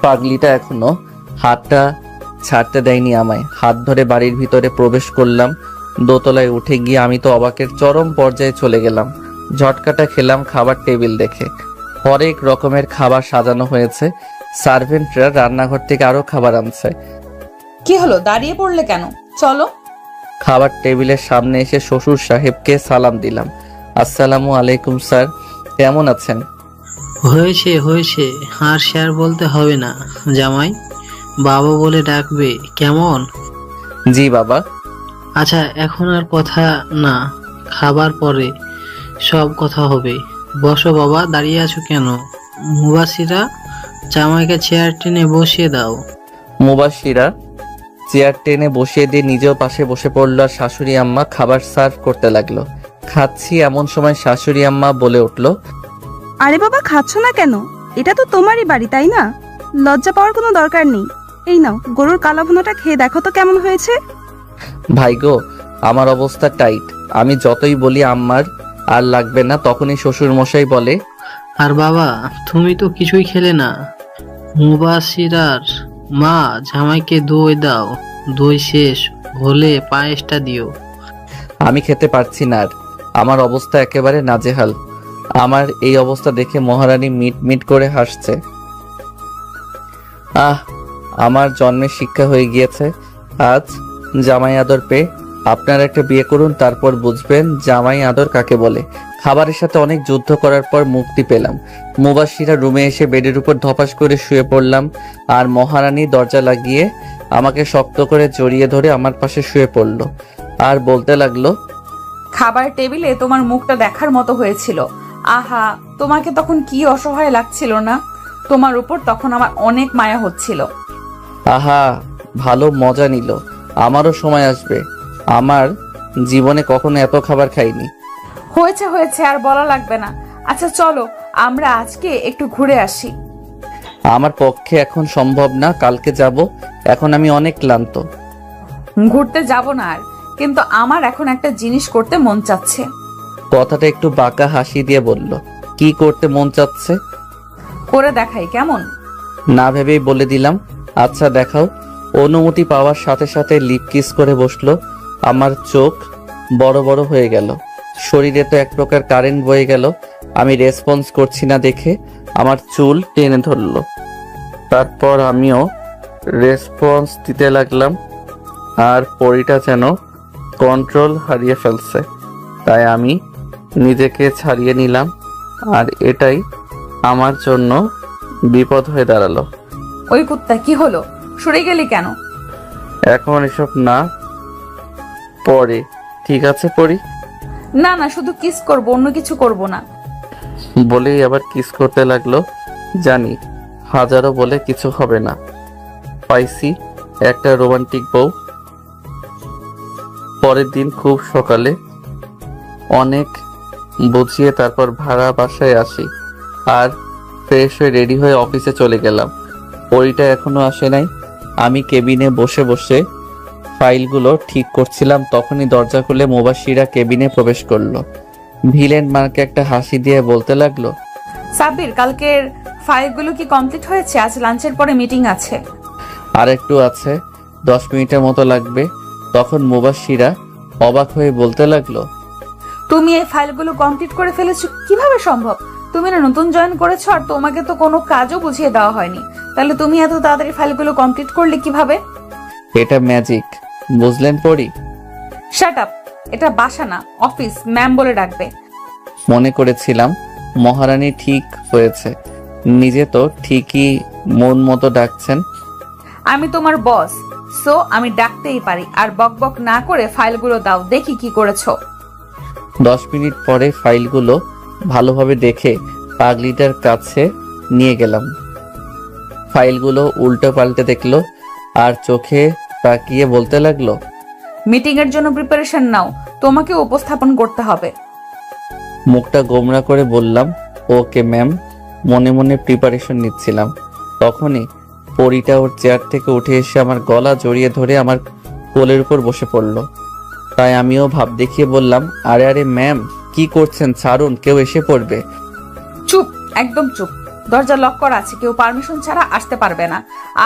পাগলিটা এখনো হাতটা ছাড়তে দেয়নি আমায়। হাত ধরে বাড়ির ভিতরে প্রবেশ করলাম। দোতলায় উঠে গিয়ে আমি তো অবাকের চরম পর্যায়ে চলে গেলাম। ঝটকাটা খেলাম খাবার টেবিল দেখে। হরেক রকমের খাবার সাজানো হয়েছে। সার্ভেন্টরা রান্নাঘর থেকে আরো খাবার আনছে। কি হলো, দাঁড়িয়ে পড়লে কেন? চলো। খাবার টেবিলের সামনে এসে শ্বশুর সাহেবকে সালাম দিলাম। আসসালামু আলাইকুম স্যার। কেমন আছেন? হয়েছে হয়েছে, আর স্যার বলতে হবে না। জামাই বাবা বলে ডাকবে, কেমন? জি বাবা। আচ্ছা, এখন আর কথা না, খাবার পরে সব কথা হবে। বসো বাবা, দাঁড়িয়ে আছো কেন? মুবাসিরা, জামাইকে চেয়ার টেনে বসিয়ে দাও। মুবাশিরা চেয়ার টেনে বসিয়ে দিয়ে নিজেও পাশে বসে পড়ল আর শাশুড়ি আম্মা খাবার সার্ভ করতে লাগলো। খাচ্ছি এমন সময় শাশুড়ি আম্মা বলে উঠল, আরে বাবা, খাচ্ছ না কেন? এটা তো তোমারই বাড়ি, তাই না? লজ্জা পাওয়ার কোনো দরকার নেই। এই নাও, গরুর কালাভুনাটা খেয়ে দেখো তো কেমন হয়েছে। ভাই গো, আমার অবস্থা টাইট। আমি যতই বলি আম্মার আর লাগবে না, তখনই শ্বশুর মশাই বলে, আর বাবা, তুমি তো কিছুই খেলে না। মুবাসিরার মা, জামাইকে দই দাও। দই শেষ হলে পায়েসটা দিও। আমি খেতে পারছি না আর। আমার অবস্থা একেবারে নাজেহাল। আমার এই অবস্থা দেখে মহারানী মিট মিট করে হাসছে। আমার জন্মের শিক্ষা হয়ে গিয়েছে আজ জামাই আদর পেয়ে। আপনারা একটা বিয়ে করুন, তারপর বুঝবেন জামাই আদর কাকে বলে। খাবারের সাথে অনেক যুদ্ধ করার পর মুক্তি পেলাম। মুবাশিরা রুমে এসে বেডের উপর ধপাস করে শুয়ে পড়লাম আর মহারানী দরজা লাগিয়ে আমাকে শক্ত করে জড়িয়ে ধরে আমার পাশে শুয়ে পড়ল আর বলতে লাগলো, খাবার টেবিলে তোমার মুখটা দেখার মতো হয়েছিল। আহা, তোমাকে তখন কি অসহায় লাগছিল না? তোমার উপর তখন আমার অনেক মায়া হচ্ছিল। আহা, ভালো মজা নিল। আমারও সময় আসবে। আমার জীবনে কখনো এত খাবার খাইনি। হয়েছে হয়েছে, আর বলা লাগবে না। আচ্ছা চলো, আমরা আজকে একটু ঘুরে আসি। আমার পক্ষে এখন সম্ভব না, কালকে যাব। এখন আমি অনেক ক্লান্ত। ঘুরতে যাব না আর, কিন্তু আমার এখন একটা জিনিস করতে মন চাচ্ছে। কথাটা একটু বাঁকা হাসি দিয়ে বলল, কি করতে মন চাচ্ছে? করে দেখাই কেমন? না ভেবেই বলে দিলাম, আচ্ছা দেখাও। অনুমতি পাওয়ার সাথে সাথে লিপ কিস করে বসলো। আমার চোখ বড় বড় হয়ে গেল। শরীরে তো এক প্রকার কারেন্ট বয়ে গেল। আমি রেসপন্স করছি না দেখে আমার চুল টেনে ধরলো। তারপর আমিও রেসপন্স দিতে লাগলাম আর পরিটা যেন কন্ট্রোল হারিয়ে ফেলছে। তাই আমি নিজেকে ছাড়িয়ে নিলাম আর এটাই আমার জন্য বিপদ হয়ে দাঁড়ালো। ওই কুত্তা, কি হলো? সরে গেলি কেন? এখন এসব না, পরে। ঠিক আছে পরি। না না, শুধু কিস করব, অন্য কিছু করব না। বলেই আবার কিস করতে লাগলো। জানি হাজারো বলে কিছু হবে না, পাইছি একটা রোমান্টিক বউ। পরের দিন খুব সকালে অনেক বুঝিয়ে তারপর ভাড়া বাসায় আসি আর ফ্রেশ হয়ে রেডি হয়ে অফিসে চলে গেলাম। পরিটা এখনো আসে নাই। আমি কেবিনে বসে বসে ফাইলগুলো ঠিক করছিলাম, তখনই দরজা খুলে মুবাশিরা কেবিনে প্রবেশ করলো। ভিলেন মার্কে একটা হাসি দিয়ে বলতে লাগলো, সাব্বির, কালকের ফাইলগুলো কি কমপ্লিট হয়েছে? আজ লাঞ্চের পরে মিটিং আছে। আর একটু আছে, 10 মিনিটের মতো লাগবে। তখন মুবাশিরা অবাক হয়ে বলতে লাগলো, তুমি এই ফাইলগুলো কমপ্লিট করে ফেলেছো কিভাবে সম্ভব? তুমি না নতুন জয়েন করেছো আর তোমাকে তো কোনো কাজও বুঝিয়ে দেওয়া হয়নি, তাহলে তুমি এত তাড়াতাড়ি ফাইলগুলো কমপ্লিট করলে কিভাবে? এটা ম্যাজিক, বুঝলেন পরি? শাট আপ, এটা বাসা না, অফিস। ম্যাম বলে ডাকবে। মনে করেছিলাম মহারানী ঠিক হয়েছে, নিজে তো ঠিকই মন মতো ডাকছেন। আমি তোমার বস, সো আমি ডাকতেই পারি। আর বক বক না করে ফাইলগুলো দাও, দেখি কি করেছো। 10 মিনিট পরে ফাইলগুলো ভালোভাবে দেখে পাগলিটার কাছে নিয়ে গেলাম। ফাইলগুলো উল্টো পাল্টে দেখলো আর চোখে তাকিয়ে বলতে লাগলো, মিটিং এর জন্য প্রিপারেশন নাও, তোমাকে উপস্থাপন করতে হবে। মুখটা গোমরা করে বললাম, ওকে ম্যাম। মনে মনে প্রিপারেশন নিচ্ছিলাম, তখনই পরিটা ওর চেয়ার থেকে উঠে এসে আমার গলা জড়িয়ে ধরে আমার কোলের উপর বসে পড়ল। তাই আমিও ভাব দেখিয়ে বললাম, আরে আরে ম্যাম, কি করছেন? ছাড়ুন, কেউ এসে পড়বে। চুপ, একদম চুপ। দরজা লক করা আছে, কেউ পারমিশন ছাড়া আসতে পারবে না।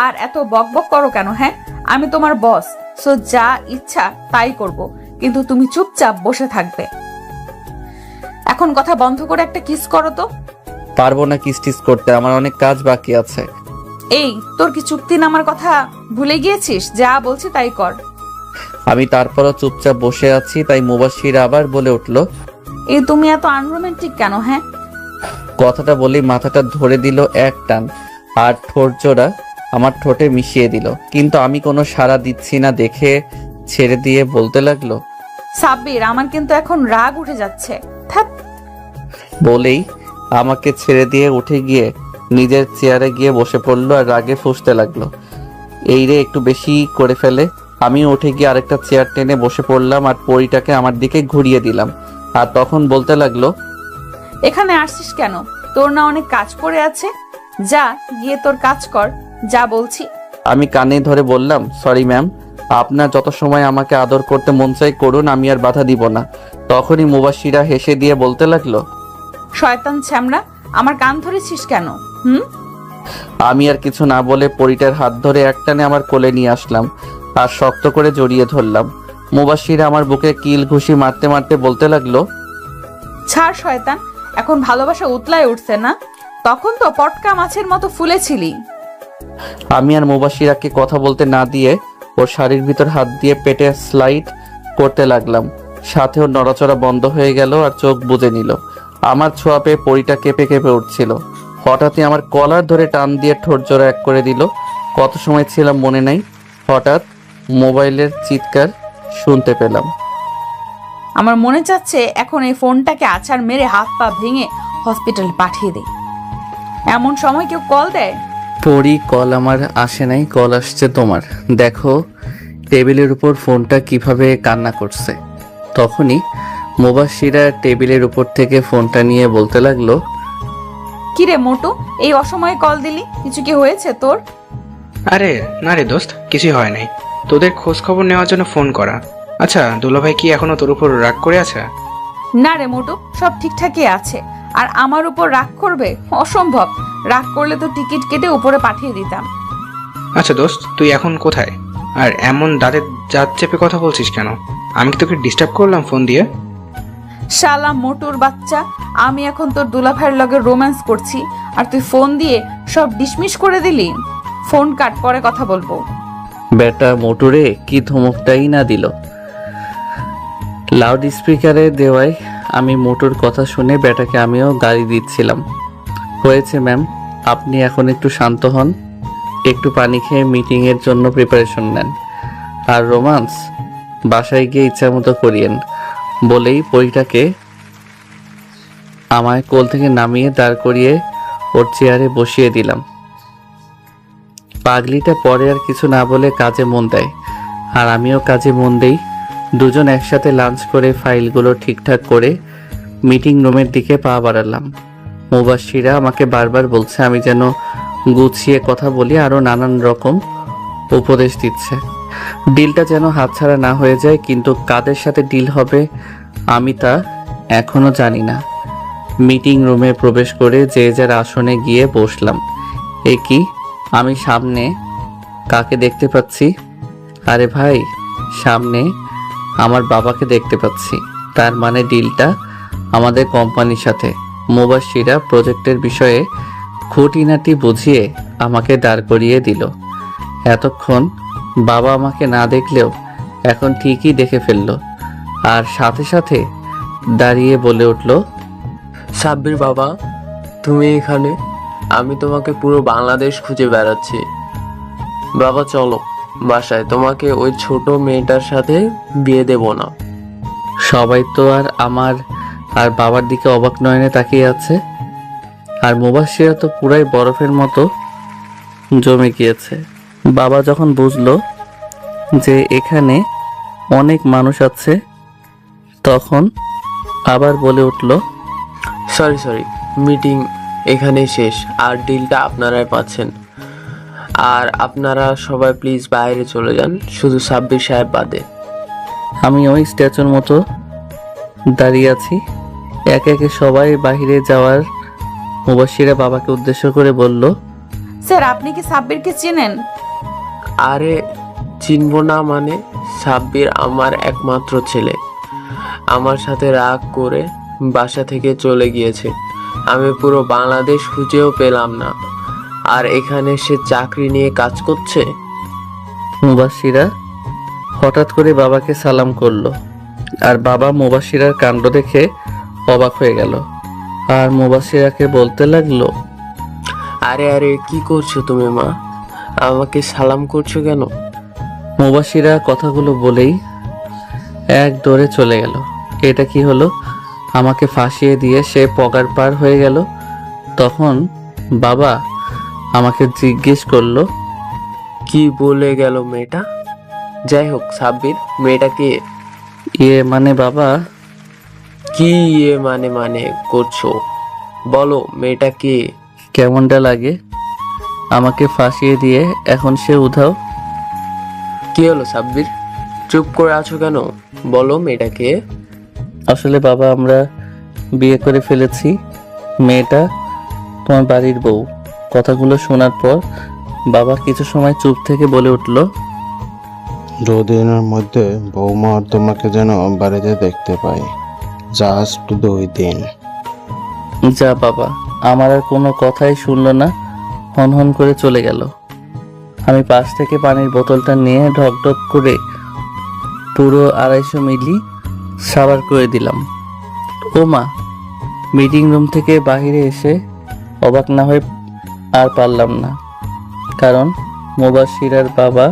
আর এত বক বক করো কেন? হ্যাঁ, আমি তোমার বস, সো যা ইচ্ছা তাই করব, কিন্তু তুমি চুপচাপ বসে থাকবে। এখন কথা বন্ধ করে একটা কিস করো তো। পারবো না কিস টিস করতে, আমার অনেক কাজ বাকি আছে। এই, তোর কি চুক্তিনামার কথা ভুলে গিয়েছিস? যা বলছি তাই কর। আমি তারপরও চুপচাপ বসে আছি, তাই মুবাশির আবার বলে উঠলো, এই তুমি এত আনরোমান্টিক কেন? হ্যাঁ, কথাটা বলেই মাথাটা ধরে দিল এক টান আর ঠোঁট জোড়া আমার ঠোঁটে মিশিয়ে দিল, কিন্তু আমি কোনো সাড়া দিচ্ছি না দেখে ছেড়ে দিয়ে বলতে লাগলো, সাব্বির, আমার কিন্তু এখন রাগ উঠে যাচ্ছে। থাক। বলেই আমাকে ছেড়ে দিয়ে উঠে গিয়ে নিজের চেয়ারে গিয়ে বসে পড়লো আর রাগে ফুঁসতে লাগলো। এই রে একটু বেশি করে ফেলে। আমি উঠে গিয়ে আরেকটা চেয়ার টেনে বসে পড়লাম আর পরিটাকে আমার দিকে ঘুরিয়ে দিলাম। আর তখন বলতে লাগলো, এখানে আসছিস কেন? তোর না অনেক কাজ পড়ে আছে? যা গিয়ে তোর কাজ কর, যা বলছি। আমি কানে ধরে বললাম, সরি ম্যাম, আপনার যত সময় আমাকে আদর করতে মন চাই করুন, আমি আর বাধা দিব না। তখনই মুবাশিরা হেসে দিয়ে বলতে লাগলো, শয়তান ছ্যামড়া, আমার কান ধরেছিস কেন? আমি আর কিছু না বলে পরিটার হাত ধরে একটানে আমার কোলে নিয়ে আসলাম আর শক্ত করে জড়িয়ে ধরলাম। মুবাশিরা আমার বুকে কিল ঘুষি মারতে মারতে বলতে লাগলো, ছাড় শয়তান, এখন ভালোবাসা উতলায় উঠছে না? তখন তো পটকা মাছের মতো ফুলেছিলি। আমি আর মুবাশিরাকে কথা বলতে না দিয়ে ওর শাড়ির ভিতর হাত দিয়ে পেটে স্লাইড করতে লাগলাম। সাথে ওর নড়াচড়া বন্ধ হয়ে গেল আর চোখ বুজে নিল। আমার ছোঁয়া পেয়ে পরিটা কেঁপে কেঁপে উঠছিল। হঠাৎই আমার কলার ধরে টান দিয়ে ঠোঁট জোড়া এক করে দিল। কত সময় ছিলাম মনে নাই, হঠাৎ মোবাইলের চিৎকার শুনতে পেলাম। আমার মনে চাচ্ছে এখন এই ফোনটাকে আছাড় মেরে হাত পা ভেঙে হসপিটাল পাঠিয়ে দেই। এমন সময় কেউ কল দেয়? পরি, কল আমার আসে নাই, কল আসছে তোমার। দেখো টেবিলের উপর ফোনটা কিভাবে কান্না করছে। তখনই মুবাশিরা টেবিলের উপর থেকে ফোনটা নিয়ে বলতে লাগলো, কিরে মোটু, এই অসময়ে কল দিলি? কিছু কি হয়েছে তোর? আরে না রে দোস্ত, কিছুই হয় নাই। তোদের খোঁজ খবর নেওয়ার জন্য ফোন করা। আচ্ছা, দুলাভাই কি এখনো তোর উপর রাগ করে আছে? না রে মোটু, সব ঠিকঠাকই আছে। আর আমার উপর রাগ করবে? অসম্ভব। রাগ করলে তো টিকিট কেটে উপরে পাঠিয়ে দিতাম। আচ্ছা দোস্ত, তুই এখন কোথায়? আর এমন দাঁতে দাঁত চেপে কথা বলছিস কেন? আমি কি তোকে ডিস্টার্ব করলাম ফোন দিয়ে? শালা মোটুর বাচ্চা, আমি এখন তোর দুলাভাইয়ের লগে রোম্যান্স করছি আর তুই ফোন দিয়ে সব ডিসমিস করে দিলি। ফোন কাট, পরে কথা বলবো। বেটা মোটরে কি ধমকটাই না দিল। লাউড স্পিকারে দেওয়ায় আমি মোটর কথা শুনে বেটাকে আমিও গালি দিচ্ছিলাম। হয়েছে ম্যাম, আপনি এখন একটু শান্ত হন, একটু পানি খেয়ে মিটিংয়ের জন্য প্রিপারেশন নেন, আর রোমান্স বাসায় গিয়ে ইচ্ছা মতো করিয়েন। বলেই পরিটাকে আমায় কোল থেকে নামিয়ে দাঁড় করিয়ে ওর চেয়ারে বসিয়ে দিলাম। পাগলিটা পরে আর কিছু না বলে কাজে মন দেয়, আর আমিও কাজে মন দেই। দুজন একসাথে লাঞ্চ করে ফাইলগুলো ঠিকঠাক করে মিটিং রুমের দিকে পা বাড়ালাম। মুবাশিরা আমাকে বারবার বলছে আমি যেন গুছিয়ে কথা বলি, আরও নানান রকম উপদেশ দিচ্ছে। ডিলটা যেন হাতছাড়া না হয়ে যায়, কিন্তু কাদের সাথে ডিল হবে আমি তা এখনো জানি না। মিটিং রুমে প্রবেশ করে যে যার আসনে গিয়ে বসলাম। এ কি, আমি সামনে কাকে দেখতে পাচ্ছি? আরে ভাই, সামনে আমার বাবাকে দেখতে পাচ্ছি। তার মানে ডিলটা আমাদের কোম্পানির সাথে। মুবাশিরা প্রজেক্টের বিষয়ে খুঁটিনাটি বুঝিয়ে আমাকে দাঁড় করিয়ে দিল। এতক্ষণ বাবা আমাকে না দেখলেও এখন ঠিকই দেখে ফেললো, আর সাথে সাথে দাঁড়িয়ে বলে উঠল, সাব্বির বাবা, তুমি এখানে? আমি তোমাকে পুরো বাংলাদেশ খুঁজে বেড়াচ্ছি। বাবা চলো বাসায়, তোমাকে ওই ছোট মেয়েটার সাথে বিয়ে দেব না। সবাই তো আমার আর বাবার দিকে অবাক নয়নে তাকিয়ে আছে, আর মুবাশিরা তো পুরাই বরফের মতো জমে গিয়েছে। বাবা যখন বুঝলো যে এখানে অনেক মানুষ আছে, তখন আবার বলে উঠল, সরি, মিটিং এখানেই শেষ, আর ডিলটা আপনারাই পাচ্ছেন। আর আপনারা সবাই প্লিজ বাইরে চলে যান, শুধু সাব্বির সাহেব বাদে। আমি ওই স্ট্যাচুর মতো দাঁড়িয়ে আছি। একে একে সবাই বাইরে যাওয়ার মুবাশিরা বাবাকে উদ্দেশ্য করে বলল, স্যার, আপনি কি সাব্বিরকে চেনেন? আরে চিনবো না মানে? সাব্বির আমার একমাত্র ছেলে। আমার সাথে রাগ করে বাসা থেকে চলে গিয়েছে। আমি পুরো বাংলাদেশ খুঁজেও পেলাম না, আর এখানে সে চাকরি নিয়ে কাজ করছে। মুবাশিরা হঠাৎ করে বাবাকে সালাম করলো, আর বাবা মুবাশিরার কাণ্ড দেখে অবাক হয়ে গেল। আর মুবাশিরাকে বলতে লাগলো, আরে আরে কি করছো তুমি মা? আমাকে সালাম করছো কেন? মুবাশিরা কথাগুলো বলেই এক দৌড়ে চলে গেল। এটা কি হলো? আমাকে ফাঁসিয়ে দিয়ে সে পগার পার হয়ে গেল। তখন বাবা আমাকে জিজ্ঞেস করলো, কি বলে গেল মেয়েটা? যাই হোক সাব্বির, মেয়েটাকে মানে বাবা, কি মানে করছো? বলো মেয়েটাকে। কেমনটা লাগে আমাকে ফাঁসিয়ে দিয়ে এখন সে উধাও? কি হলো সাব্বির, চুপ করে আছো কেন? বলো মেয়েটাকে। আসলে বাবা, আমরা বিয়ে করে ফেলেছি। মেয়েটা তোমার বাড়ির বউ। কথাগুলো শোনার পর বাবা কিছু সময় চুপ থেকে বলে উঠল, 2 দিনের মধ্যে বৌমা আর তোমাকে যেন বাড়িতে দেখতে পাই। জাস্ট 2 দিন। যা বাবা। আমার আর কোনো কথাই শুনলো না, হন হন করে চলে গেল। আমি পাশ থেকে পানির বোতলটা নিয়ে ঢক ঢক করে পুরো 250 মিলি সাবার করে দিলাম। ও মা! মিটিং রুম থেকে বাইরে এসে অবাক না হয়ে আর পারলাম না, কারণ মুবাশিরার বাবা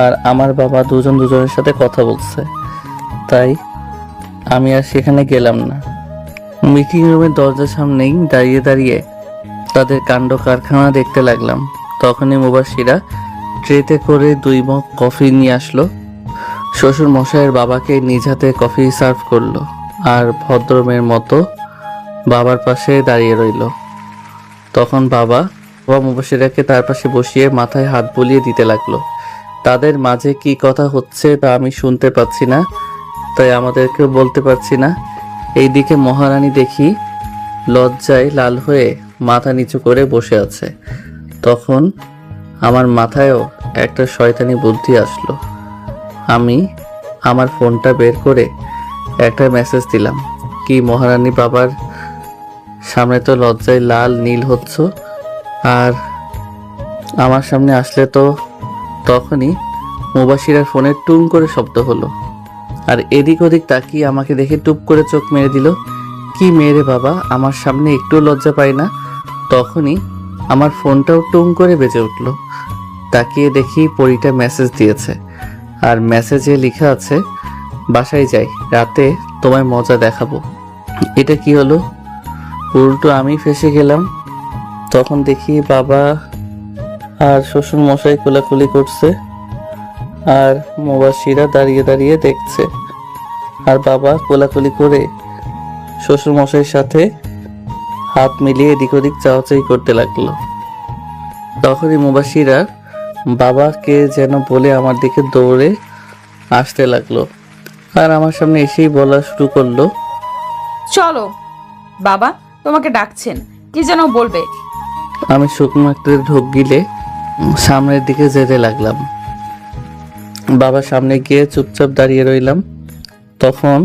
আর আমার বাবা দুজনের সাথে কথা বলছে। তাই আমি আর সেখানে গেলাম না। মিটিং রুমের দরজার সামনেই দাঁড়িয়ে দাঁড়িয়ে তাদের কাণ্ড কারখানা দেখতে লাগলাম। তখনই মুবাশিরা ট্রেতে করে 2 মগ কফি নিয়ে আসলো। শ্বশুর মশাইয়ের বাবাকে নিজ হাতে কফি সার্ভ করলো আর ভদ্রমের মতো বাবার পাশে দাঁড়িয়ে রইল। তখন বাবা মুবাশিরাকে তার পাশে বসিয়ে মাথায় হাত বুলিয়ে দিতে লাগলো। তাদের মাঝে কি কথা হচ্ছে তা আমি শুনতে পাচ্ছি না, তাই আমাদেরকেও বলতে পারছি না। এইদিকে মহারানী দেখি লজ্জায় লাল হয়ে মাথা নিচু করে বসে আছে। তখন আমার মাথায়ও একটা শয়তানি বুদ্ধি আসলো। আমি আমার ফোনটা বের করে একটা মেসেজ দিলাম, কি মহারানী বাবার সামনে তো লজ্জায় লাল নীল হচ্ছ, আর আমার সামনে আসলে তো। তখনই মুবাশিরার ফোনে টুং করে শব্দ হলো, আর এদিক ওদিক তাকিয়ে আমাকে দেখে টুপ করে চোখ মেরে দিল। কি মেরে বাবা, আমার সামনে একটু লজ্জা পাই না। তখনই আমার ফোনটাও টুং করে বেজে উঠল। তাকিয়ে দেখি পরীটা মেসেজ দিয়েছে, আর মেসেজে লেখা আছে, বাসায় যাই, রাতে তোমায় মজা দেখাবো। এটা কি হলো? উল্টো আমি ফেসে গেলাম। তখন দেখি বাবা আর শ্বশুর মশাই কোলাকুলি করছে, আর মুবাশিরা দাঁড়িয়ে দাঁড়িয়ে দেখছে। আর বাবা কোলাকুলি করে শ্বশুর মশাইয়ের সাথে হাত মিলিয়ে এদিক ওদিক চাওয়াচাই করতে লাগলো। তখনই মুবাশিরা বাবাকে যেন বলে আমার দিকে দৌড়ে আসতে লাগলো, আর আমার সামনে এসেই বলা শুরু করলো, চলো বাবা, তোমাকে ডাকছেন, কি যেন বলবে। আমি শুকনো একটা ঢোক গিলে সামনের দিকে যেতে লাগলাম। বাবার সামনে গিয়ে চুপচাপ দাঁড়িয়ে রইলাম। তখন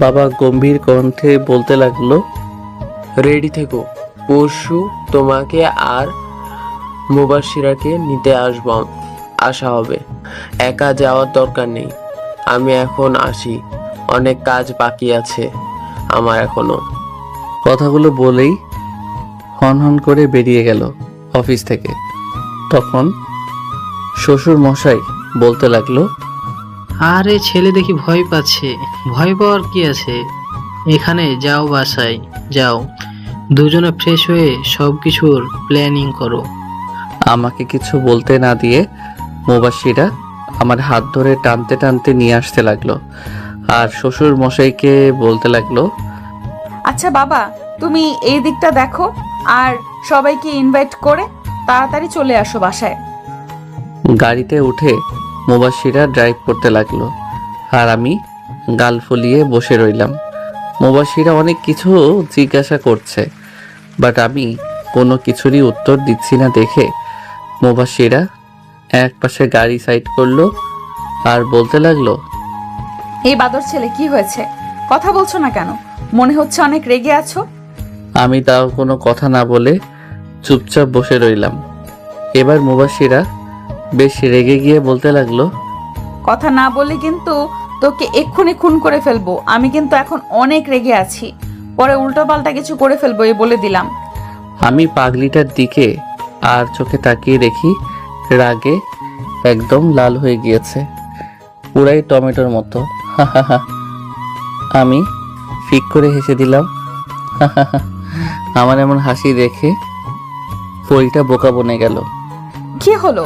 বাবা গম্ভীর কণ্ঠে বলতে লাগলো, রেডি থেকো, পরশু তোমাকে আর মুবাশিরাকে নিতে আসা হবে। একা যাওয়ার দরকার নেই, আমি এখন আসি, অনেক কাজ বাকি আছে আমার এখনো। কথাগুলো বলেই হন হন করে বেরিয়ে গেল অফিস থেকে। তখন শ্বশুর মশাই বলতে লাগলো, আরে ছেলে দেখি ভয় পাচ্ছে। ভয় পাওয়ার কি আছে, এখানে যাও, বাসায় যাও, দুজনে ফ্রেশ হয়ে সব কিছুর প্ল্যানিং করো। আমাকে কিছু বলতে না দিয়ে মুবাশিরা আমার হাত ধরে টানতে টানতে নিয়ে আসতে লাগলো, আর শ্বশুর মশাইকে বলতে লাগলো, আচ্ছা বাবা, তুমি এই দিকটা দেখো, আর সবাইকে ইনভাইট করে তাড়াতাড়ি চলে আসো বাসায়। গাড়িতে উঠে মুবাশিরা ড্রাইভ করতে লাগলো, আর আমি গাল ফুলিয়ে বসে রইলাম। মুবাশিরা অনেক কিছু জিজ্ঞাসা করছে, বাট আমি কোনো কিছুরই উত্তর দিচ্ছি না দেখে মুবাশিরা এক পাশে গাড়ি সাইড করলো আর বলতে লাগলো, এই বাদর ছেলে, কি হয়েছে? কথা বলছো না কেন? মনে হচ্ছে অনেক রেগে আছো। আমি তাও কোনো কথা না বলে চুপচাপ বসে রইলাম। এবার মুবাশিরা বেশ রেগে গিয়ে বলতে লাগলো, কথা না বলে কিন্তু তোকে এক্ষুনি খুন করে ফেলবো। আমি কিন্তু এখন অনেক রেগে আছি। পরে উল্টোপাল্টা কিছু করে ফেলবো এই বলে দিলাম। আমি পাগলিটার দিকে আর চোখে তাকিয়ে দেখি রাগে একদম লাল হয়ে গিয়েছে, পুরাই টমেটোর মতো। আমি ফিক করে হেসে দিলাম। আমার এমন হাসি দেখে পরিটা বোকা বনে গেল। কি হলো?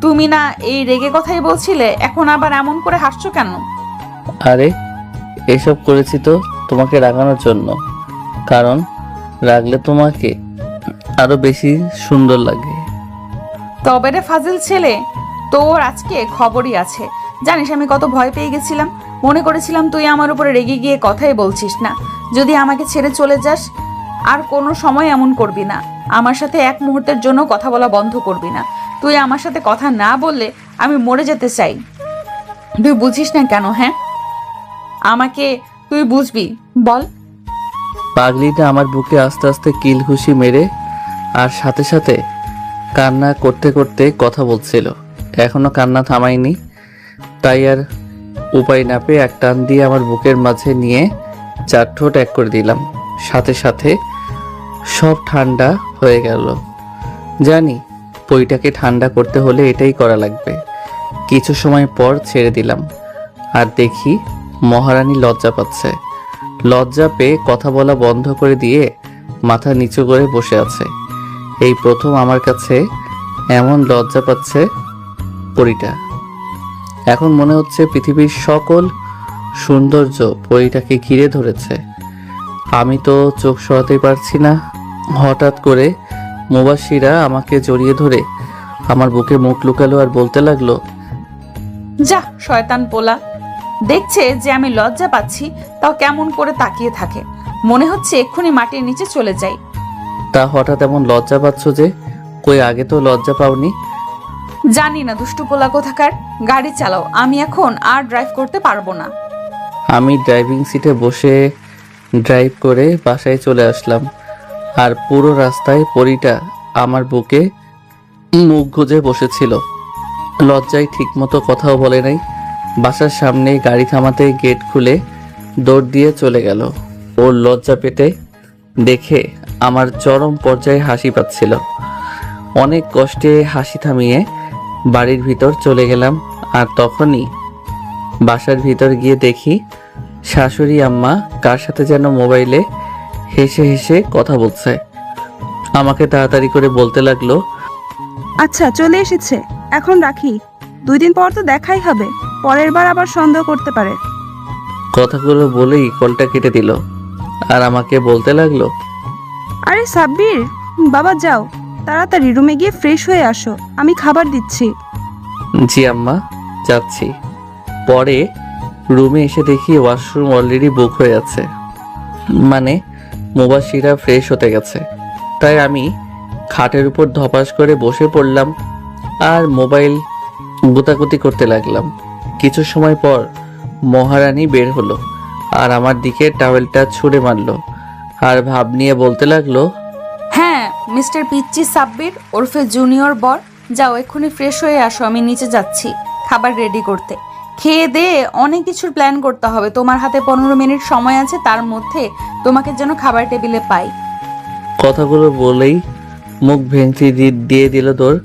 তুমি না এই রেগে কথাই বলছিলে, এখন আবার এমন করে হাসছো কেন? আরে এসব করেছি তো তোমাকে রাগানোর জন্য, কারণ রাগলে তোমাকে আরো বেশি সুন্দর লাগে। তবে রে ফাজিল ছেলে, তোর আজকে খবরই আছে। জানিস আমি কত ভয় পেয়ে গেছিলাম, মনে করেছিলাম তুই আমার উপরে রেগে গিয়ে কথাই বলছিস না। যদি আমাকে ছেড়ে চলে যাস আর কোনো সময় এমন করবি না, আমার সাথে এক মুহূর্তের জন্য কথা বলা বন্ধ করবি না। তুই আমার সাথে কথা না বললে আমি মরে যেতে চাই। তুই বুঝিস না কেন? হ্যাঁ, আমাকে তুই বুঝবি, বল। পাগলিটা আমার বুকে আস্তে আস্তে কিল ঘুষি মেরে আর সাথে সাথে কান্না করতে করতে কথা বলছিল। এখনো কান্না থামায়নি, তাই আর উপায় না পেয়ে এক টান দিয়ে আমার বুকের মাঝে নিয়ে চার ঠোঁট এক করে দিলাম। সাথে সাথে সব ঠান্ডা হয়ে গেল। জানি পইটাকে ঠান্ডা করতে হলে এটাই করা লাগবে। কিছু সময় পর ছেড়ে দিলাম আর দেখি মহারানী লজ্জা পাচ্ছে। লজ্জা পেয়ে কথা বলা বন্ধ করে দিয়ে মাথা নিচু করে বসে আছে। এই প্রথম আমার কাছে এমন লজ্জা পাচ্ছে পরীটা। এখন মনে হচ্ছে পৃথিবীর সকল সৌন্দর্য পরীটাকে ঘিরে ধরেছে। আমি তো চোখ সরাতে পারছি না। হঠাৎ করে মুবাশিরা আমাকে জড়িয়ে ধরে আমার বুকে মুখ লুকালো আর বলতে লাগলো, যা শয়তান পোলা, দেখছে যে আমি লজ্জা পাচ্ছি তাও কেমন করে তাকিয়ে থাকে, মনে হচ্ছে এক্ষুনি মাটির নিচে চলে যাই। তা হঠাৎ এমন লজ্জা পাচ্ছ যে? কই আগে তো লজ্জা পাওনি। জানি না দুষ্টু পোলা কোথাকার, গাড়ি চালাও, আমি এখন আর ড্রাইভ করতে পারবো না। আমি ড্রাইভিং সিটে বসে ড্রাইভ করে বাসায় চলে আসলাম। আর পুরো রাস্তায় পরীটা আমার বুকে মুখ গুজে বসেছিল। লজ্জায় ঠিকমতো কথাও বলে নাই। বাসার সামনে গাড়ি থামাতে গেট খুলে দৌড় দিয়ে চলে গেল। ওর লজ্জা পেতে দেখে আমার চরম পর্যায়ে হাসি পাচ্ছিল। অনেক কষ্টে হাসি থামিয়ে বাড়ির ভিতর চলে গেলাম। আর তখনই বাসার ভিতর গিয়ে দেখি শাশুড়ি আম্মা কার সাথে যেন মোবাইলে হেসে হেসে কথা বলছে। আমাকে তাড়াতাড়ি করে বলতে লাগলো, আচ্ছা চলে এসেছে, এখন রাখি, 2 দিন পর তো দেখাই হবে, পরের বার আবার সন্দেহ করতে পারে। কথাগুলো বলেই কলটা কেটে দিল আর আমাকে বলতে লাগলো, আরে সাব্বির, বাবা যাও, তাড়াতাড়ি রুমে গিয়ে ফ্রেশ হয়ে আসো, আমি খাবার দিচ্ছি। জি আম্মা, যাচ্ছি। পরে রুমে এসে দেখি ওয়াশরুম অলরেডি বুক হয়ে আছে, মানে মুবাশিরা ফ্রেশ হতে গেছে। তাই আমি খাটের উপর ধপাস করে বসে পড়লাম আর মোবাইল গুতাগুতি করতে লাগলাম। কিছু সময় পর মহারানী বের হলো আর আমার দিকে টাওয়েলটা ছুঁড়ে মারলো আর ভাব নিয়ে বলতে লাগলো, হ্যাঁ মিস্টার পিচ্চি সাব্বির ওরফে জুনিয়র বর, যাও এক্ষুনি ফ্রেশ হয়ে আসো, আমি নিচে যাচ্ছি খাবার রেডি করতে। খেয়ে দে অনেক কিছুর প্ল্যান করতে হবে, তোমার হাতে 15 মিনিট সময় আছে, তার মধ্যে তোমাকে যেন খাবার টেবিলে পাই। কথাগুলো বলেই মুখ ভেঙচি দিয়ে দিল দৌড়।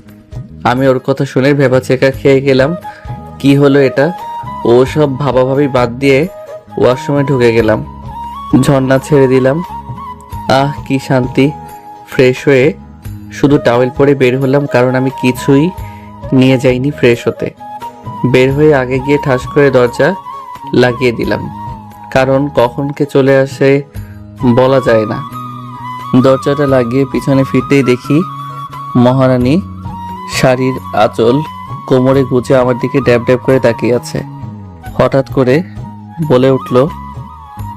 আমি ওর কথা শুনে ভেবাচেকা খেয়ে গেলাম। কি হলো এটা? ও সব ভাবাভাবি বাদ দিয়ে ওয়াশরুমে ঢুকে গেলাম। ঝর্ণা ছেড়ে দিলাম। আহ কি শান্তি! ফ্রেশ হয়ে শুধু টাওয়েল পরে বের হলাম, কারণ আমি কিছুই নিয়ে যাইনি ফ্রেশ হতে। বের হয়ে আগে গিয়ে ঠাস করে দরজা লাগিয়ে দিলাম, কারণ কখন কে চলে আসে বলা যায় না। দরজাটা লাগিয়ে পিছনে ফিরতেই দেখি মহারানী শাড়ির আঁচল কোমরে গুজে আমার দিকে ড্যাব ড্যাব করে তাকিয়ে আছে। হঠাৎ করে বলে উঠল,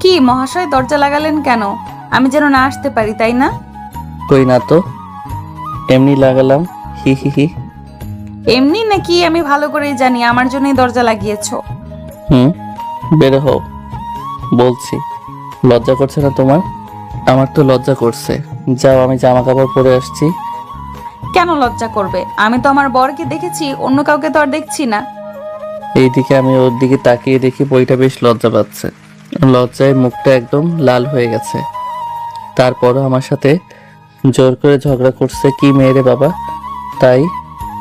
কি মহাশয় দরজা লাগালেন কেন? আমি যেন না আসতে পারি, তাই না? কই না তো, এমনি লাগালাম, হি হি হি। এমনি নাকি? আমি ভালো করেই জানি আমার জন্যই দরজা লাগিয়েছো। বের হও বলছি। লজ্জা করছে না তোমার? আমার তো লজ্জা করছে। যাও, আমি জামা কাপড় পরে আসছি। কেন লজ্জা করবে? আমি তো আমার বরকে দেখেছি, অন্য কাউকে তো আর দেখছি না। এইদিকে আমি ওর দিকে তাকিয়ে দেখি বইটা বেশ লজ্জা পাচ্ছে। লজ্জায় মুখটা একদম লাল হয়ে গেছে। তারপরও আমার সাথে জোর করে ঝগড়া করছে কি মেয়েরে বাবা, তাই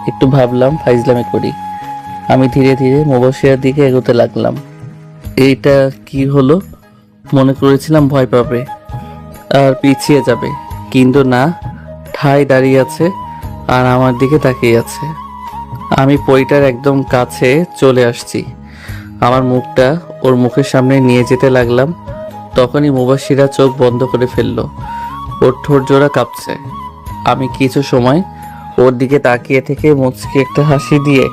একটু ভাবলাম ফাইজলামি করি। আমি ধীরে ধীরে মুবাশিরার দিকে এগোতে লাগলাম। এইটা কি হলো, মনে করেছিলাম ভয় পাবে আর পিছিয়ে যাবে, কিন্তু না, ঠাই দাঁড়িয়ে আছে আর আমার দিকে তাকিয়ে আছে। আমি পরিটার একদম কাছে চলে আসছি, আমার মুখটা ওর মুখের সামনে নিয়ে যেতে লাগলাম। তখনই মুবাশিরা চোখ বন্ধ করে ফেললো, ওর ঠোঁট জোড়া কাঁপছে। আমি কিছু সময় ওর দিকে তাকিয়ে থেকে মুচকি একটা হাসি দিয়ে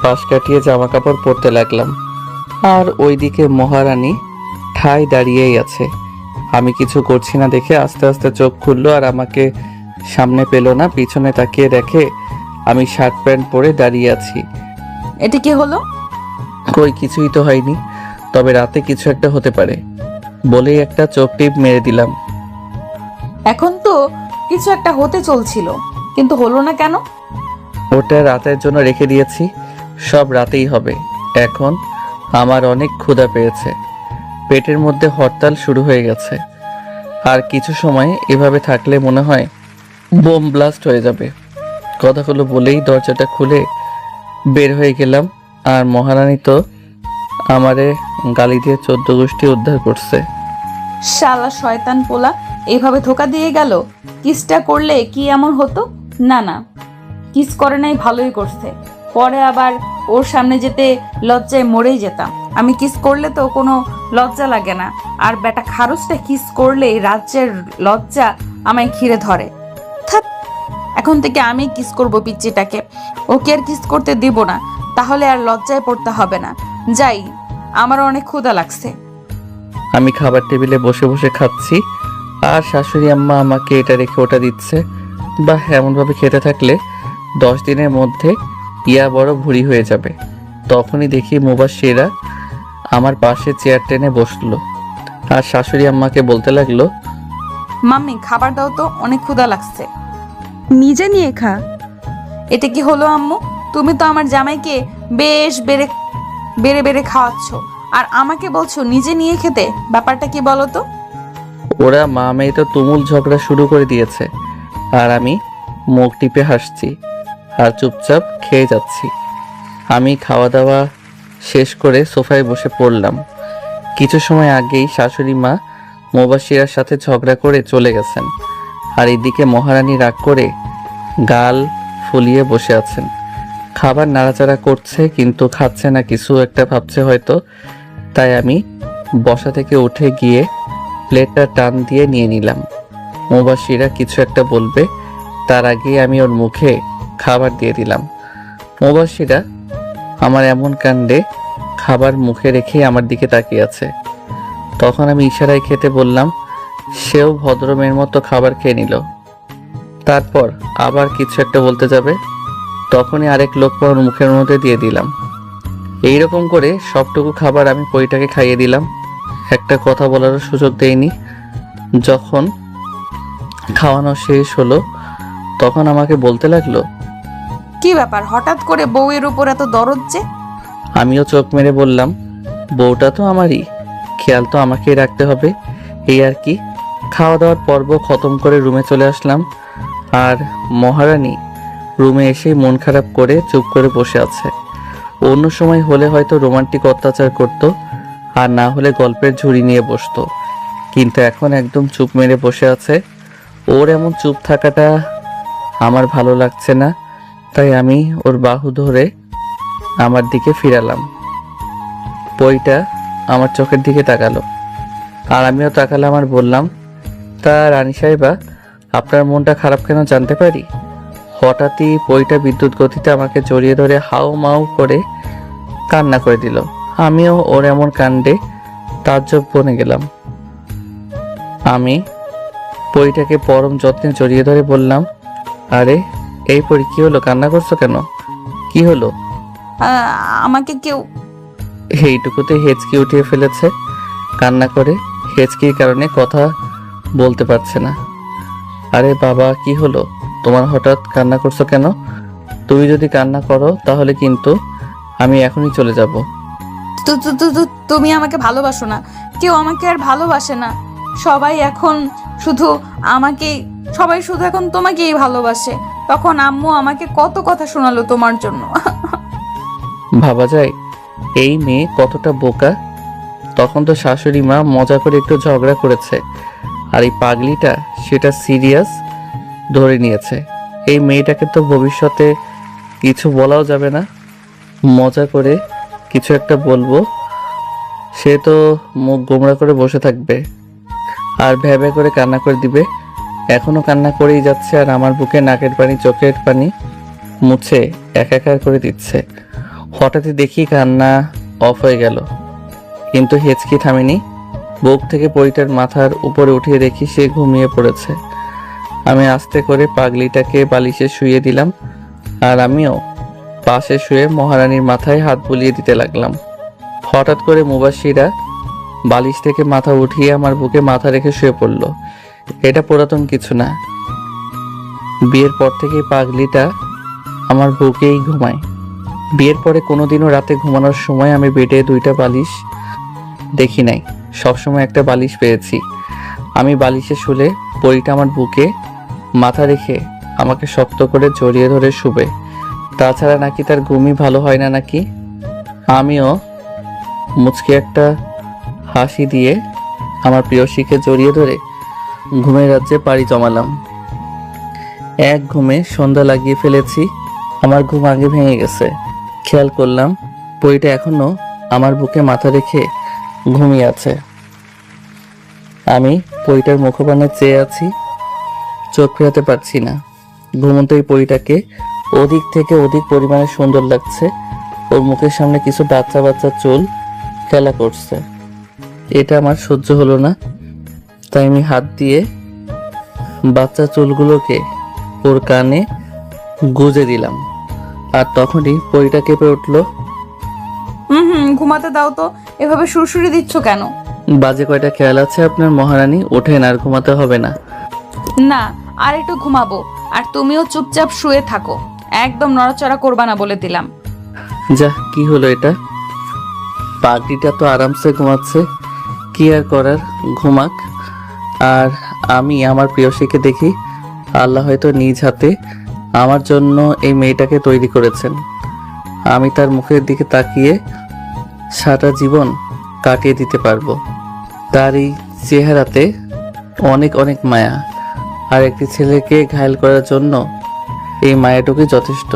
পাশ কাটিয়ে জামা কাপড় পরতে লাগলাম। আর ওইদিকে মহারানী ঠাই দাঁড়িয়েই আছে। আমি কিছু করছি না দেখে আস্তে আস্তে চোখ খুললো আর আমাকে সামনে পেল না, পিছনে তাকিয়ে দেখে আমি শার্ট প্যান্ট পরে দাঁড়িয়ে আছি। এটা কি হলো? কই কিছুই তো হয়নি, তবে রাতে কিছু একটা হতে পারে বলেই একটা চোখ টিপ মেরে দিলাম। এখন তো কিছু একটা হতে চলছিল, কিন্তু হলো না কেন? ওটা রাতের জন্য রেখে দিয়েছি, সব রাতেই হবে। এখন আমার অনেক ক্ষুধা পেয়েছে, পেটের মধ্যে হরতাল শুরু হয়ে গেছে। আর কিছু সময় এভাবে থাকলে মনে হয় বোম ব্লাস্ট হয়ে যাবে। কথাগুলো বলেই দরজাটা খুলে বের হয়ে গেলাম। আর মহারানী তো আমারে গালি দিয়ে 14 গোষ্ঠী উদ্ধার করছে। শালা শয়তান পোলা, এইভাবে ধোকা দিয়ে গেল। কিসটা করলে কি এমন হতো? না না, কিস করে নাই, ভালোই করছে। পরে আবার ওর সামনে যেতে লজ্জায় মরেই যেতাম। আমি কিস করলে তো কোনো লজ্জা লাগে না, আর বেটা খারুসটা কিস করলেই রাজ্যের লজ্জা আমায় ঘিরে ধরে। থাক, এখন থেকে আমি কিস করব পিচ্চিটাকে, ওকে আর কিস করতে দিব না, তাহলে আর লজ্জায় পড়তে হবে না। যাই, আমার অনেক ক্ষুধা লাগছে। আমি খাবার টেবিলে বসে বসে খাচ্ছি আর শাশুড়ি আম্মা আমাকে এটা রেখে ওটা দিচ্ছে। বা এমনভাবে খেতে থাকলে 10 দিনের মধ্যে ইয়া বড় ভুঁড়ি হয়ে যাবে। তখনই দেখি মুবাশিরা আমার পাশে চেয়ার টেনে বসলো আর শাশুড়ি আম্মাকে বলতে লাগলো, মাম্মি খাবার দাও তো, অনেক ক্ষুধা লাগছে। নিজে নিয়ে খা। এটা কি হলো আম্মু? তুমি তো আমার জামাইকে বেশ বেড়ে বেড়ে খাওয়াচ্ছ, আর আমাকে বলছো নিজে নিয়ে খেতে। ব্যাপারটা কি বলো তো? ওরা মা মেয়ে তো তুমুল ঝগড়া শুরু করে দিয়েছে আর আমি মুখ টিপে হাসছি আর চুপচাপ খেয়ে যাচ্ছি। আমি খাওয়া দাওয়া শেষ করে সোফায় বসে পড়লাম। কিছু সময় আগেই শাশুড়ি মা মুবাশিরার সাথে ঝগড়া করে চলে গেছেন, আর এদিকে মহারানী রাগ করে গাল ফুলিয়ে বসে আছেন। খাবার নাড়াচাড়া করছে কিন্তু খাচ্ছে না, কিছু একটা ভাবছে হয়তো। তাই আমি বসা থেকে উঠে গিয়ে প্লেটটা টান দিয়ে নিয়ে নিলাম। মুবাশিরা কিছু একটা বলবে তার আগে আমি ওর মুখে খাবার দিয়ে দিলাম। মুবাশিরা আমার এমন কাণ্ডে খাবার মুখে রেখে আমার দিকে তাকিয়ে আছে। তখন আমি ইশারায় খেতে বললাম, সেও ভদ্র মেয়ের মতো খাবার খেয়ে নিল। তারপর আবার কিছু একটা বলতে যাবে, তখনই আরেক লোকমা ওর মুখের মধ্যে দিয়ে দিলাম। এইরকম করে সবটুকু খাবার আমি পরিটাকে খাইয়ে দিলাম। একটা কথা বলারও সুযোগ দেয়নি। যখন খাওয়ানো শেষ হলো তখন আমাকে বলতে লাগলো, কি ব্যাপার, হঠাৎ করে বউয়ের উপর এত দরদ যে? আমিও চোখ মেরে বললাম, বউটা তো আমারই, খেয়াল তো আমাকেই রাখতে হবে, এই আর কি। খাওয়া দাওয়ার পর্ব খতম করে রুমে চলে আসলাম। আর মহারানী রুমে এসে মন খারাপ করে চুপ করে বসে আছে। অন্য সময় হলে হয়তো রোমান্টিক অত্যাচার করত, আর না হলে গল্পের ঝুড়ি নিয়ে বসতো, কিন্তু এখন একদম চুপ মেরে বসে আছে। ওর এমন চুপ থাকাটা আমার ভালো লাগছে না, তাই আমি ওর বাহু ধরে আমার দিকে ফিরালাম। বইটা আমার চোখের দিকে তাকালো আর আমিও তাকালাম আর বললাম, তা রানী সাহেবা, আপনার মনটা খারাপ কেন জানতে পারি? হঠাৎই বইটা বিদ্যুৎ গতিতে আমাকে জড়িয়ে ধরে হাউ মাউ করে কান্না করে দিল। আমিও ওর এমন কাণ্ডে তাজ্জব বনে গেলাম। আমি পরীটাকে পরম যত্নে জড়িয়ে ধরে বললাম, আরে এই পরী, কি হলো, কান্না করছো কেন? কি হলো? আমাকে কেউ এইটুকুতে হেঁচকি উঠিয়ে ফেলেছে কান্না করে। হেঁচকির কারণে কথা বলতে পারছে না। আরে বাবা, কি হলো তোমার, হঠাৎ কান্না করছো কেন? তুমি যদি কান্না করো তাহলে কিন্তু আমি এখনই চলে যাব। তুমি আমাকে ভালোবাসো না, কেউ আমাকে আর ভালোবাসে না। সবাই এখন শুধু আমাকে সবাই শুধু এখন তোমাকেই ভালোবাসে। তখন আম্মু আমাকে কত কথা শোনালো তোমার জন্য। ভাবা যায় এই মেয়ে কতটা বোকা। তখন তো শাশুড়ি মা মজা করে একটু ঝগড়া করেছে, আর এই পাগলিটা সেটা সিরিয়াস ধরে নিয়েছে। এই মেয়েটাকে তো ভবিষ্যতে কিছু বলাও যাবে না। মজা করে কিছু একটা বলবো, সে তো মুখ গোমড়া করে বসে থাকবে আর ভ্যা ভ্যা করে কান্না করে দিবে। এখনো কান্না করেই যাচ্ছে, আর আমার বুকে নাকের পানি চোখের পানি মুছে একাকার করে দিচ্ছে। হঠাৎই দেখি কান্না অফ হয়ে গেল, কিন্তু হেঁচকি থামেনি। বুক থেকে পরিটার মাথার উপরে উঠিয়ে দেখি সে ঘুমিয়ে পড়েছে। আমি আস্তে করে পাগলিটাকে বালিশে শুইয়ে দিলাম, আর আমিও পাশে শুয়ে মহারানীর মাথায় হাত বুলিয়ে দিতে লাগলাম। হঠাৎ করে মুবাশিরা বালিশ থেকে মাথা উঠিয়ে আমার বুকে মাথা রেখে শুয়ে পড়ল। এটা পুরাতন কিছু না, বিয়ের পর থেকেই পাগলিটা আমার বুকেই ঘুমায়। বিয়ের পরে কোনোদিনও রাতে ঘুমানোর সময় আমি বেডে দুইটা বালিশ দেখি নাই, সবসময় একটা বালিশ পেয়েছি। আমি বালিশে শুলে পরিটা আমার বুকে মাথা রেখে আমাকে শক্ত করে জড়িয়ে ধরে শুবে। তাছাড়া নাকি তার ঘুমই ভালো হয় না নাকি। আমিও মুচকে একটা হাসি দিয়ে আমার প্রিয়সীকে জড়িয়ে ধরে ঘুমের রাজ্যে পাড়ি জমালাম। এক ঘুমে সন্ধ্যা লাগিয়ে ফেলেছি। আমার ঘুম আগে ভেঙে গেছে। খেয়াল করলাম পরিটা এখনো আমার বুকে মাথা রেখে ঘুমিয়ে আছে। আমি পরিটার মুখপানে চেয়ে আছি, চোখ ফেরাতে পারছি না। ঘুমন্ত এই পরিটাকে অধিক থেকে অধিক পরিমাণে সুন্দর লাগছে। ওর মুখের সামনে কিছু বাচ্চা বাচ্চা চুল খেলা করছে। এটা আমার সহ্য হলো না, তাই আমি হাত দিয়ে বাচ্চা চুলগুলোকে ওর কানে গুজে দিলাম। আর তখনই পরিটা কেঁপে উঠলো। ঘুমাতে দাও তো, এভাবে সুরসুরি দিচ্ছ কেন? বাজে কয়টা খেয়াল আছে আপনার মহারানী? ওঠেন, আর ঘুমাতে হবে না। না, আর একটু ঘুমাবো। আর তুমিও চুপচাপ শুয়ে থাকো, একদম নড়াচড়া করবা না বলে দিলাম। যা, কি হলো এটা? পাগড়িটা তো আরামসে ঘুমাচ্ছে, কি আর করার, ঘুমাক। আর আমি আমার প্রিয়সীকে দেখি আল্লাহ হয়তো নিজ হাতে আমার জন্য এই মেয়েটাকে তৈরি করেছেন। আমি তার মুখের দিকে তাকিয়ে সারা জীবন কাটিয়ে দিতে পারবো। তার এই চেহারাতে অনেক অনেক মায়া, আর একটি ছেলেকে ঘায়েল করার জন্য এই মায়াটুকুই যথেষ্ট,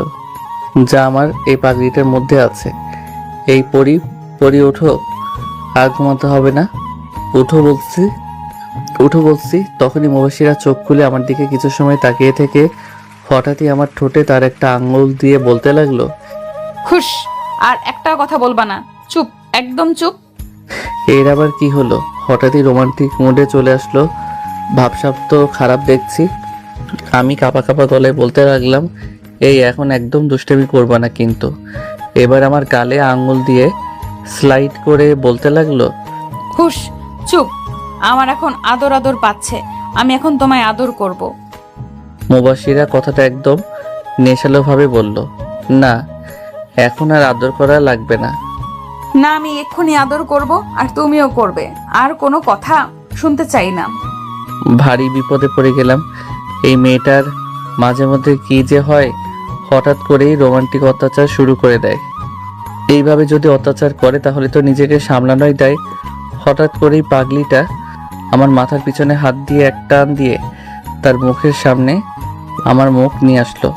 যা আমার এই পাগড়িটার মধ্যে আছে। এই পরি ওঠো, আর ঘুমাতে হবে না। উঠো বলছি, উঠো বলছি। তখনই মুবাশিরা চোখ খুলে আমার দিকে কিছু সময় তাকিয়ে থেকে হঠাৎই আমার ঠোঁটে তার একটা আঙুল দিয়ে বলতে লাগলো, খুশ, আর একটা কথা বলবা না, চুপ, একদম চুপ। এর আবার কি হলো? হঠাৎই রোমান্টিক মুডে চলে আসলো। ভাবসাব তো খারাপ দেখছি। আমি কাঁপা কাঁপা গলায় বলতে লাগলাম, এই এখন একদম দুষ্টামি করবা না কিন্তু। এবার আমার গালে আঙুল দিয়ে স্লাইড করে বলতে লাগলো, খুশ, চুপ। আমার এখন আদর আদর পাচ্ছে, আমি এখন তোমায় আদর করব। মুবাশিরা কথাটা একদম নেশালো ভাবে বলল, না, এখন আর আদর করা লাগবে না। না, আমি এক্ষুনি আদর করব, আর তুমিও করবে। আর কোনো কথা শুনতে চাই না। ভারী বিপদে পড়ে গেলাম। এই মেয়েটার মাঝে মধ্যে কি যে হয়, হঠাৎ করেই রোমান্টিক অত্যাচার শুরু করে দেয়। এইভাবে যদি অত্যাচার করে তাহলে তো নিজেকে সামলানোই দেয়। হঠাৎ করেই পাগলিটা আমার মাথার পিছনে হাত দিয়ে এক টান দিয়ে তার মুখের সামনে আমার মুখ নিয়ে আসলো,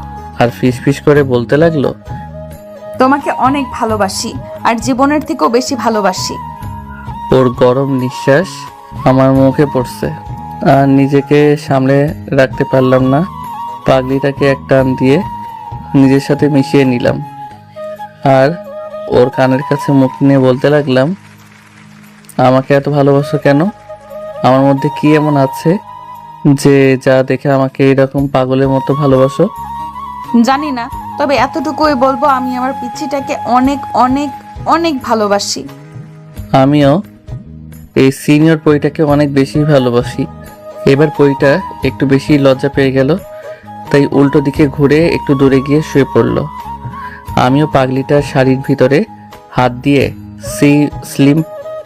আর ফিসফিস করে বলতে লাগলো, তোমাকে অনেক ভালোবাসি, আর জীবনের থেকেও বেশি ভালোবাসি। ওর গরম নিঃশ্বাস আমার মুখে পড়ছে, আর নিজেকে সামলে রাখতে পারলাম না। পাগলিটাকে এক টান দিয়ে নিজের সাথে মিশিয়ে নিলাম, আর ওর কানের কাছে মুখ নিয়ে বলতে লাগলাম, আমাকে এত ভালোবাসো কেন? আমার মধ্যে কি এমন আছে যে যা দেখে আমাকে এরকম পাগলের মতো ভালোবাসো? জানি না, তবে এতটুকুই বলবো, আমি আমার পিচ্চিটাকে অনেক অনেক অনেক ভালোবাসি। আমিও এই সিনিয়র পরিটাকে অনেক বেশি ভালোবাসি। এবার পরিটা একটু বেশি লজ্জা পেয়ে গেল, তাই উল্টো দিকে ঘুরে একটু দূরে গিয়ে শুয়ে পড়ল। আমিও পাগলিটার শাড়ির ভিতরে হাত দিয়ে স্লিম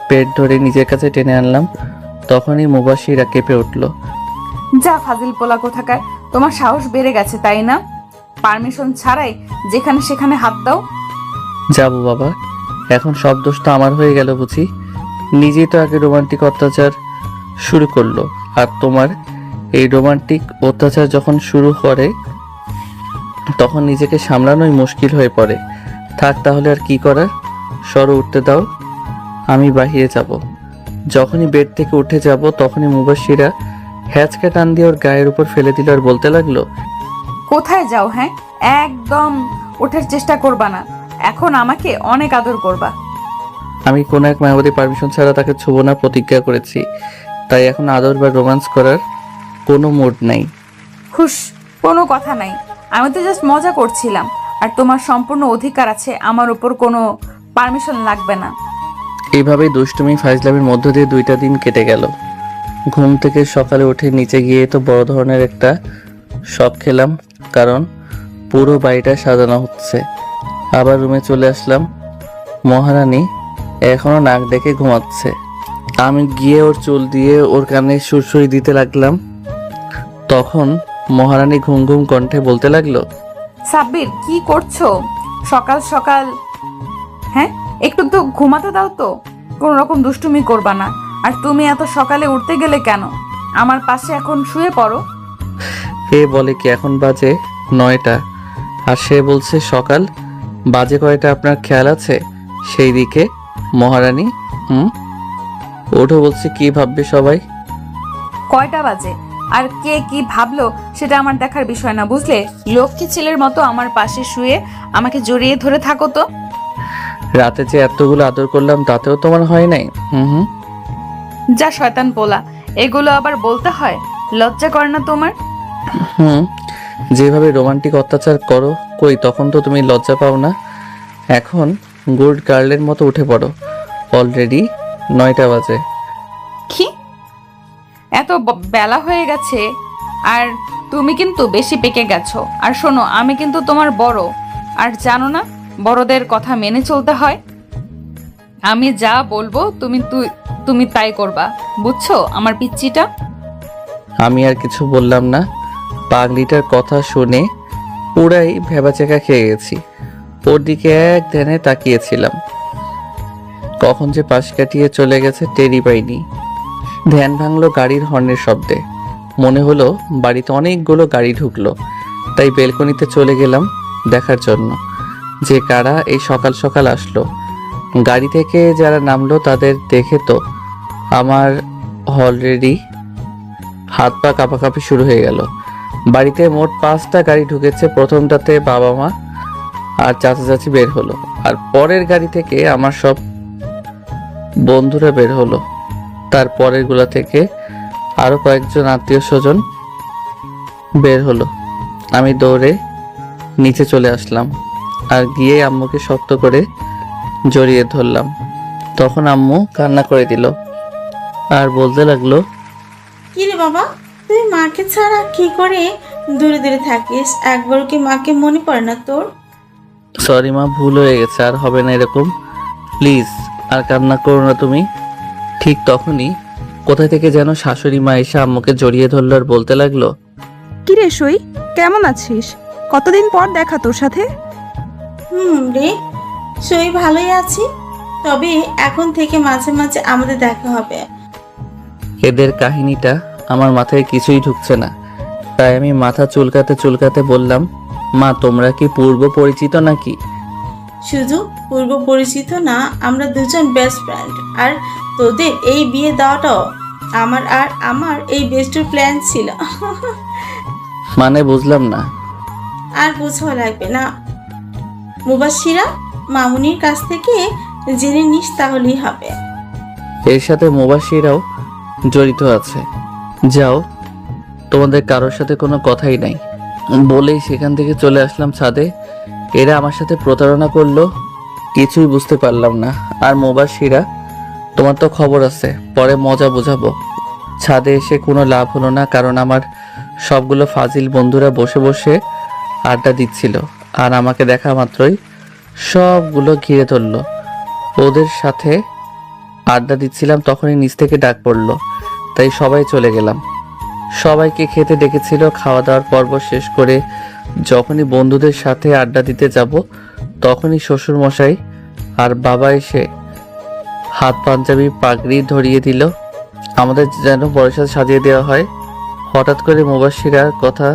পেট ধরে নিজের কাছে টেনে আনলাম। তখনই মুবাশিরা কেঁপে উঠল। যা ফাজিল পোলা কোথাকার, তোমার সাহস বেড়ে গেছে তাই না? পারমিশন ছাড়াই যেখানে সেখানে হাত দাও। যাবো বাবা, এখন সব দোষ তো আমার হয়ে গেল বুঝি? নিজেই তো আগে রোমান্টিক অত্যাচার শুরু করলো, আর তোমার এই রোমান্টিক অত্যাচার যখন শুরু করে তখন নিজেকে সামলানোই মুশকিল হয়ে পড়ে। থাক তাহলে আর কি করার, সরো উঠতে দাও, আমি বাহিরে যাব। যখনই বেড থেকে উঠে যাব তখনই মুবাশিরা হ্যাচকা টান দিয়ে ওর গায়ের উপর ফেলে দিল আর বলতে লাগলো, কোথায় যাও? হ্যাঁ, একদম ওঠার চেষ্টা করবা না, এখন আমাকে অনেক আদর করবা। আমি কোনো এক মায়াবতী পারমিশন ছাড়া তাকে ছুবো না প্রতিজ্ঞা করেছি, তাই এখন আদর বা রোমান্স করার কোনো মুড নাই। হুশ, কোনো কথা নাই, আমি তো জাস্ট মজা করছিলাম। আর তোমার সম্পূর্ণ অধিকার আছে আমার উপর, কোনো পারমিশন লাগবে না। এইভাবেই দুষ্টুমি ফাইজলামের মধ্য দিয়ে 2টা দিন কেটে গেল। ঘুম থেকে সকালে উঠে নিচে গিয়ে তো বড় ধরনের একটা শক খেলাম, কারণ পুরো বাড়িটা সাজানো হচ্ছে। আবার রুমে চলে আসলাম। মহারানী এখনো নাক ডেকে ঘুমাচ্ছে। আমি গিয়ে ওর চুল দিয়ে ওর কানে সুরসুরি দিতে লাগলাম। তখন মহারানী ঘুম ঘুম কণ্ঠে বলতে লাগলো, সাব্বির কি করছো সকাল সকাল? হ্যাঁ, একটু তো ঘুমাতে দাও তো, কোন রকম দুষ্টুমি করবা না। আর তুমি এত সকালে উঠতে গেলে কেন? আমার পাশে এখন শুয়ে পড়ো। এ বলে কি এখন বাজে 9টা, আর সে বলছে সকাল। বাজে কয়টা আপনার খেয়াল আছে? সেই দিকে মহারানী। ওঠো বলছে, কি ভাববে সবাই? কয়টা বাজে আর কে কি ভাবলো সেটা আমার দেখার বিষয় না, বুঝলে? লক্ষ্মী ছেলের মতো আমার পাশে শুয়ে আমাকে জড়িয়ে ধরে থাকো তো। রাতে যে এতগুলো আদর করলাম তাতেও তোমার হয় নাই? যা শয়তান পোলা, এগুলো আবার বলতে হয়? লজ্জা করে না তোমার? যেভাবে রোমান্টিক অত্যাচার করো, কই তখন তো তুমি লজ্জা পাও না? এখন গুড গার্লের মতো উঠে পড়ো, অলরেডি 9টা বাজে। কি এত বেলা হয়ে গেছে? আর তুমি কিন্তু বেশি পেকে গেছো। আর শোনো, আমি কিন্তু তোমার বড়, আর জানো না বড়দের কথা মেনে চলতে হয়। আমি যা বলবো তুমি তাই করবা, বুঝছো আমার পিচ্চিটা? আমি আর কিছু বললাম না। পাগলিটার কথা শুনে পুরাই ভেবাচেকা খেয়ে গেছি। ওর দিকে এক ধ্যানে তাকিয়েছিলাম, কখন যে পাশ কাটিয়ে চলে গেছে টেরি পাইনি। ধ্যান ভাঙলো গাড়ির হর্নের শব্দে। মনে হলো বাড়িতে অনেকগুলো গাড়ি ঢুকলো, তাই বেলকনিতে চলে গেলাম দেখার জন্য যে কারা এই সকাল সকাল আসলো। গাড়ি থেকে যারা নামলো তাদের দেখে তো আমার অলরেডি হাত পা কাঁপাকাঁপি শুরু হয়ে গেল। বাড়িতে মোট 5টা গাড়ি ঢুকেছে। প্রথমটাতে বাবা মা আর চাচা চাচি বের হলো, আর পরের গাড়ি থেকে আমার সব বন্ধুরা বের হলো। তার পরের গুলা থেকে আরো কয়েকজন আত্মীয় স্বজন বের হলো। আমি দৌড়ে নিচে চলে আসলাম আর গিয়ে আম্মুকে শক্ত করে জড়িয়ে ধরলাম। তখন আম্মু কান্না করে দিল আর বলতে লাগলো, কি রে বাবা, তুই মাকে ছাড়া কি করে দূরে দূরে থাকিস? একবার কি মাকে মনে পড়ে না তোর? সরি মা, ভুল হয়ে গেছে, আর হবে না এরকম, প্লিজ আর কান্না করো না তুমি। ঠিক তখনই কোথা থেকে যেন শাশুড়ি মা এসে আম্মুকে জড়িয়ে ধরলো আর বলতে লাগলো, কি রে সই, কেমন আছিস? কতদিন পর দেখা তোর সাথে। রে, সই ভালোই আছি, তবে এখন থেকে মাঝে মাঝে আমাদের দেখা হবে। এদের কাহিনীটা আমার মাথায় কিছুই ঢুকছে না, তাই আমি মাথা চুলকাতে চুলকাতে বললাম, মা তোমরা কি পূর্ব পরিচিত নাকি? শুধু পূর্ব পরিচিত না, আমরা দুজন বেস্ট ফ্রেন্ড। আর তোদের এই বিয়ে দেওয়াটাও আমার এই বেস্টের প্ল্যান ছিল। মানে বুঝলাম না। আর বুঝাও লাগবে না, মুবাশিরা মামুনির কাছ থেকে জেনে নিস তাহলেই হবে। এর সাথে মুবাশিরাও জড়িত আছে। যাও, তোমাদের কারোর সাথে কোনো কথাই নাই বলেই সেখান থেকে চলে আসলাম ছাদে। এরা আমার সাথে প্রতারণা করলো, কিছুই বুঝতে পারলাম না। আর মুবাশিরা, তোমার তো খবর আছে, পরে মজা বোঝাবো। ছাদে এসে কোনো লাভ হলো না, কারণ আমার সবগুলো ফাজিল বন্ধুরা বসে বসে আড্ডা দিচ্ছিল, আর আমাকে দেখা মাত্রই সবগুলো ঘিরে ধরলো। ওদের সাথে আড্ডা দিচ্ছিলাম তখনই নিচ থেকে ডাক পড়লো, তাই সবাই চলে গেলাম। সবাইকে খেতে ডেকেছিল। খাওয়া দাওয়ার পর্ব শেষ করে যখনই বন্ধুদের সাথে আড্ডা দিতে যাব তখনই শ্বশুর মশাই আর বাবা এসে হাত পাঞ্জাবি পাগড়ি ধরিয়ে দিল। আমাদের যেন বরের সাথে সাজিয়ে দেওয়া হয়। হঠাৎ করে মুবাশশিরার কথা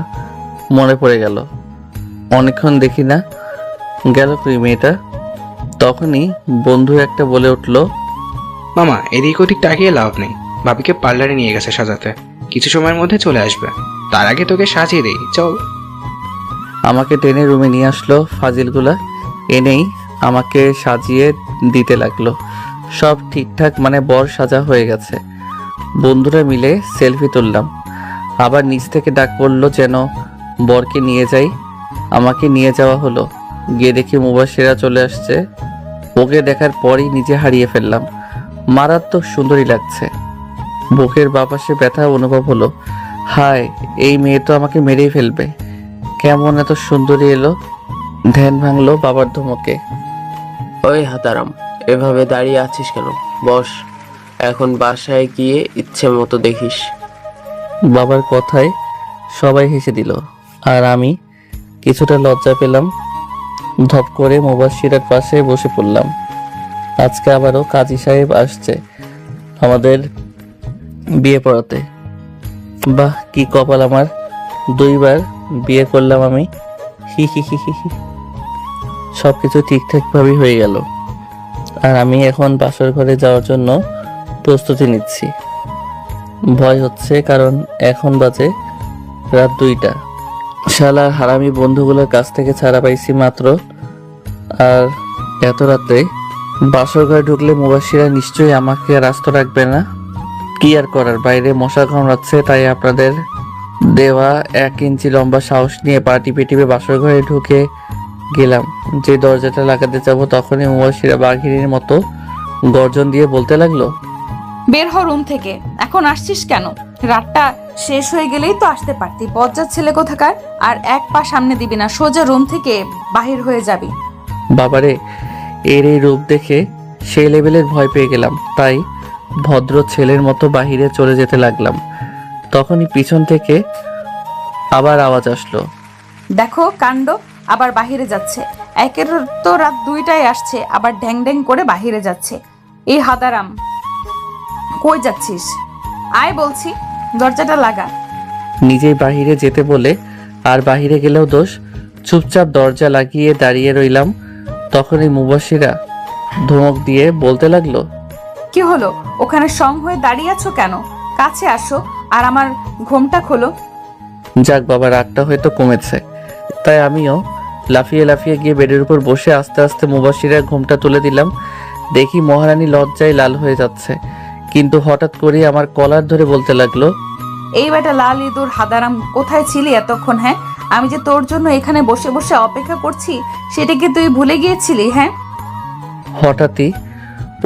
মনে পড়ে গেল। অনেকক্ষণ দেখি না, গেল কই মেয়েটা? তখনই বন্ধু একটা বলে উঠল, মামা এদিক ওদিক তাকিয়ে লাভ নেই, ভাবিকে পার্লারে নিয়ে গেছে সাজাতে, কিছু সময়ের মধ্যে চলে আসবে। তার আগে তোকে সাজিয়ে দেই, চল। আমাকে টেনে রুমে নিয়ে আসলো। ফাজিলগুলা এনেই আমাকে সাজিয়ে দিতে লাগলো। সব ঠিকঠাক, মানে বর সাজা হয়ে গেছে। বন্ধুরা মিলে সেলফি তুললাম। আবার নিচ থেকে ডাক পড়লো যেন বরকে নিয়ে যাই। আমাকে নিয়ে যাওয়া হলো। গিয়ে দেখি মুবাশশিরা চলে আসছে। ওকে দেখার পরই নিজে হারিয়ে ফেললাম। মারাত্মক সুন্দরী লাগছে। বুকের বাপাশে ব্যথা অনুভব হলো। হায়, এই মেয়ে তো আমাকে মেরেই ফেলবে। কেমন এত সুন্দরী এলো! ধ্যান ভাঙলো বাবার ধমকে। ওই হাতারাম, এভাবে দাঁড়িয়ে আছিস কেন? বস, এখন বাসায় গিয়ে ইচ্ছে মতো দেখিস। বাবার কথায় সবাই হেসে দিল, আর আমি কিছুটা লজ্জা পেলাম। ধপ করে মুবাশশিরার পাশে বসে পড়লাম। আজকে আবারও কাজী সাহেব আসছে আমাদের বিয়ে পড়াতে। বাহ, কি কপাল আমার! 2 বার বিয়ে করলাম আমি। হি হি হি হি হি। সবকিছু ঠিকঠাক ভাবেই হয়ে গেল। আর আমি এখন বাসর ঘরে যাওয়ার জন্য প্রস্তুতি নিচ্ছি। ভয় হচ্ছে, কারণ এখন বাজে রাত 2টা। শালার হারামি বন্ধুগুলোর কাছ থেকে ছাড়া পাইছি মাত্র। আর এত রাতে বাসর ঘরে ঢুকলে মুবাশশিরা নিশ্চয়ই আমাকে আর আস্ত রাখবে না। কি আর করার, বাইরে মশা কামড়াচ্ছে, তাই আপনাদের দেওয়া 1 ইঞ্চি লম্বা সাহস নিয়ে পা টিপে টিপে বাসর ঘরে ঢুকে গেলাম। যে দরজাটা লাগাতে যাব তখনই মুবাশশিরা বাঘিনীর মতো গর্জন দিয়ে বলতে লাগলো, বের হ রুম থেকে। এখন আসছিস কেন? রাতটা শেষ হয়ে গেলেই তো আসতে পারতি। বজ্জাত ছেলে কোথাকার! আর 1 পা সামনে দিবি না, সোজা রুম থেকে বাহির হয়ে যাবি। বাবারে, এর এই রূপ দেখে সেই লেভেলের ভয় পেয়ে গেলাম। তাই ভদ্র ছেলের মতো বাহিরে চলে যেতে লাগলাম। তখনই পিছন থেকে আবার আওয়াজ আসলো, দেখো কাণ্ড, আবার বাহিরে যাচ্ছে। একের তো রাত 2টায় আসছে, আবার ঢ্যাং ঢ্যাং করে বাহিরে যাচ্ছে। এই হাদারাম, কই যাচ্ছিস? আয় বলছি, দরজাটা লাগা। নিজেই বাহিরে যেতে বলে আর বাহিরে গেলেও দোষ। চুপচাপ দরজা লাগিয়ে দাঁড়িয়ে রইলাম। তখনই মুবাশশিরা ধমক দিয়ে বলতে লাগলো, কি হলো? ওখানে সং হয়ে দাঁড়িয়ে আছো কেন? কাছে আসো আর আমার ঘোমটা খোলো। যাক বাবা, রাতটা হয়তো কমেছে। তাই আমিও লাফিয়ে লাফিয়ে গিয়ে বেডের উপর বসে আস্তে আস্তে মুবাশশিরার ঘোমটা তুলে দিলাম। দেখি মহারানী লজ্জায় লাল হয়ে যাচ্ছে, কিন্তু হঠাৎ করে আমার কলার ধরে বলতে লাগলো, এই বেটা লাল ইঁদুর হাদারাম, কোথায় ছিলি এতক্ষণ? হ্যাঁ, আমি যে তোর জন্য এখানে বসে বসে অপেক্ষা করছি, সেটা কি তুই ভুলে গিয়েছিলি? হ্যাঁ। হঠাৎই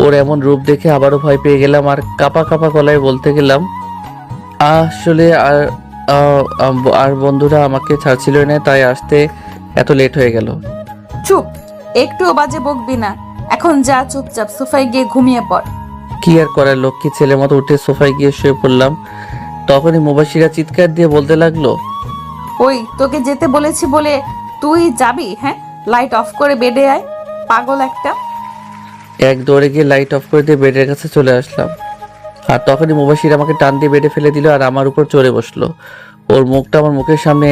ওর এমন রূপ দেখে আবারও ভয় পেয়ে গেলাম আর কাপা কাপা গলায় বলতে গেলাম, আসলে আর বন্ধুরা আমাকে ছাড়ছিল না, তাই আসতে এত লেট হয়ে গেল। চুপ, একটুও বাজে বকবি না। এখন যা চুপচাপ সোফায় গিয়ে ঘুমিয়ে পড়। কি আর করার, লক্ষ্মী ছেলের মতো উঠে সোফায় গিয়ে শুয়ে পড়লাম। তখনই মুবাশশিরা চিৎকার দিয়ে বলতে লাগলো, ওই তোকে যেতে বলেছি বলে তুই যাবি? হ্যাঁ, লাইট অফ করে বেডে আয়, পাগল একটা। এক দৌড়ে গিয়ে লাইট অফ করে দিয়ে বেডের কাছে চলে আসলাম। আর তখনই মুবাশশিরা আমাকে টান দিয়ে বেডে ফেলে দিল আর আমার উপর চড়ে বসলো। ওর মুখটা আমার মুখের সামনে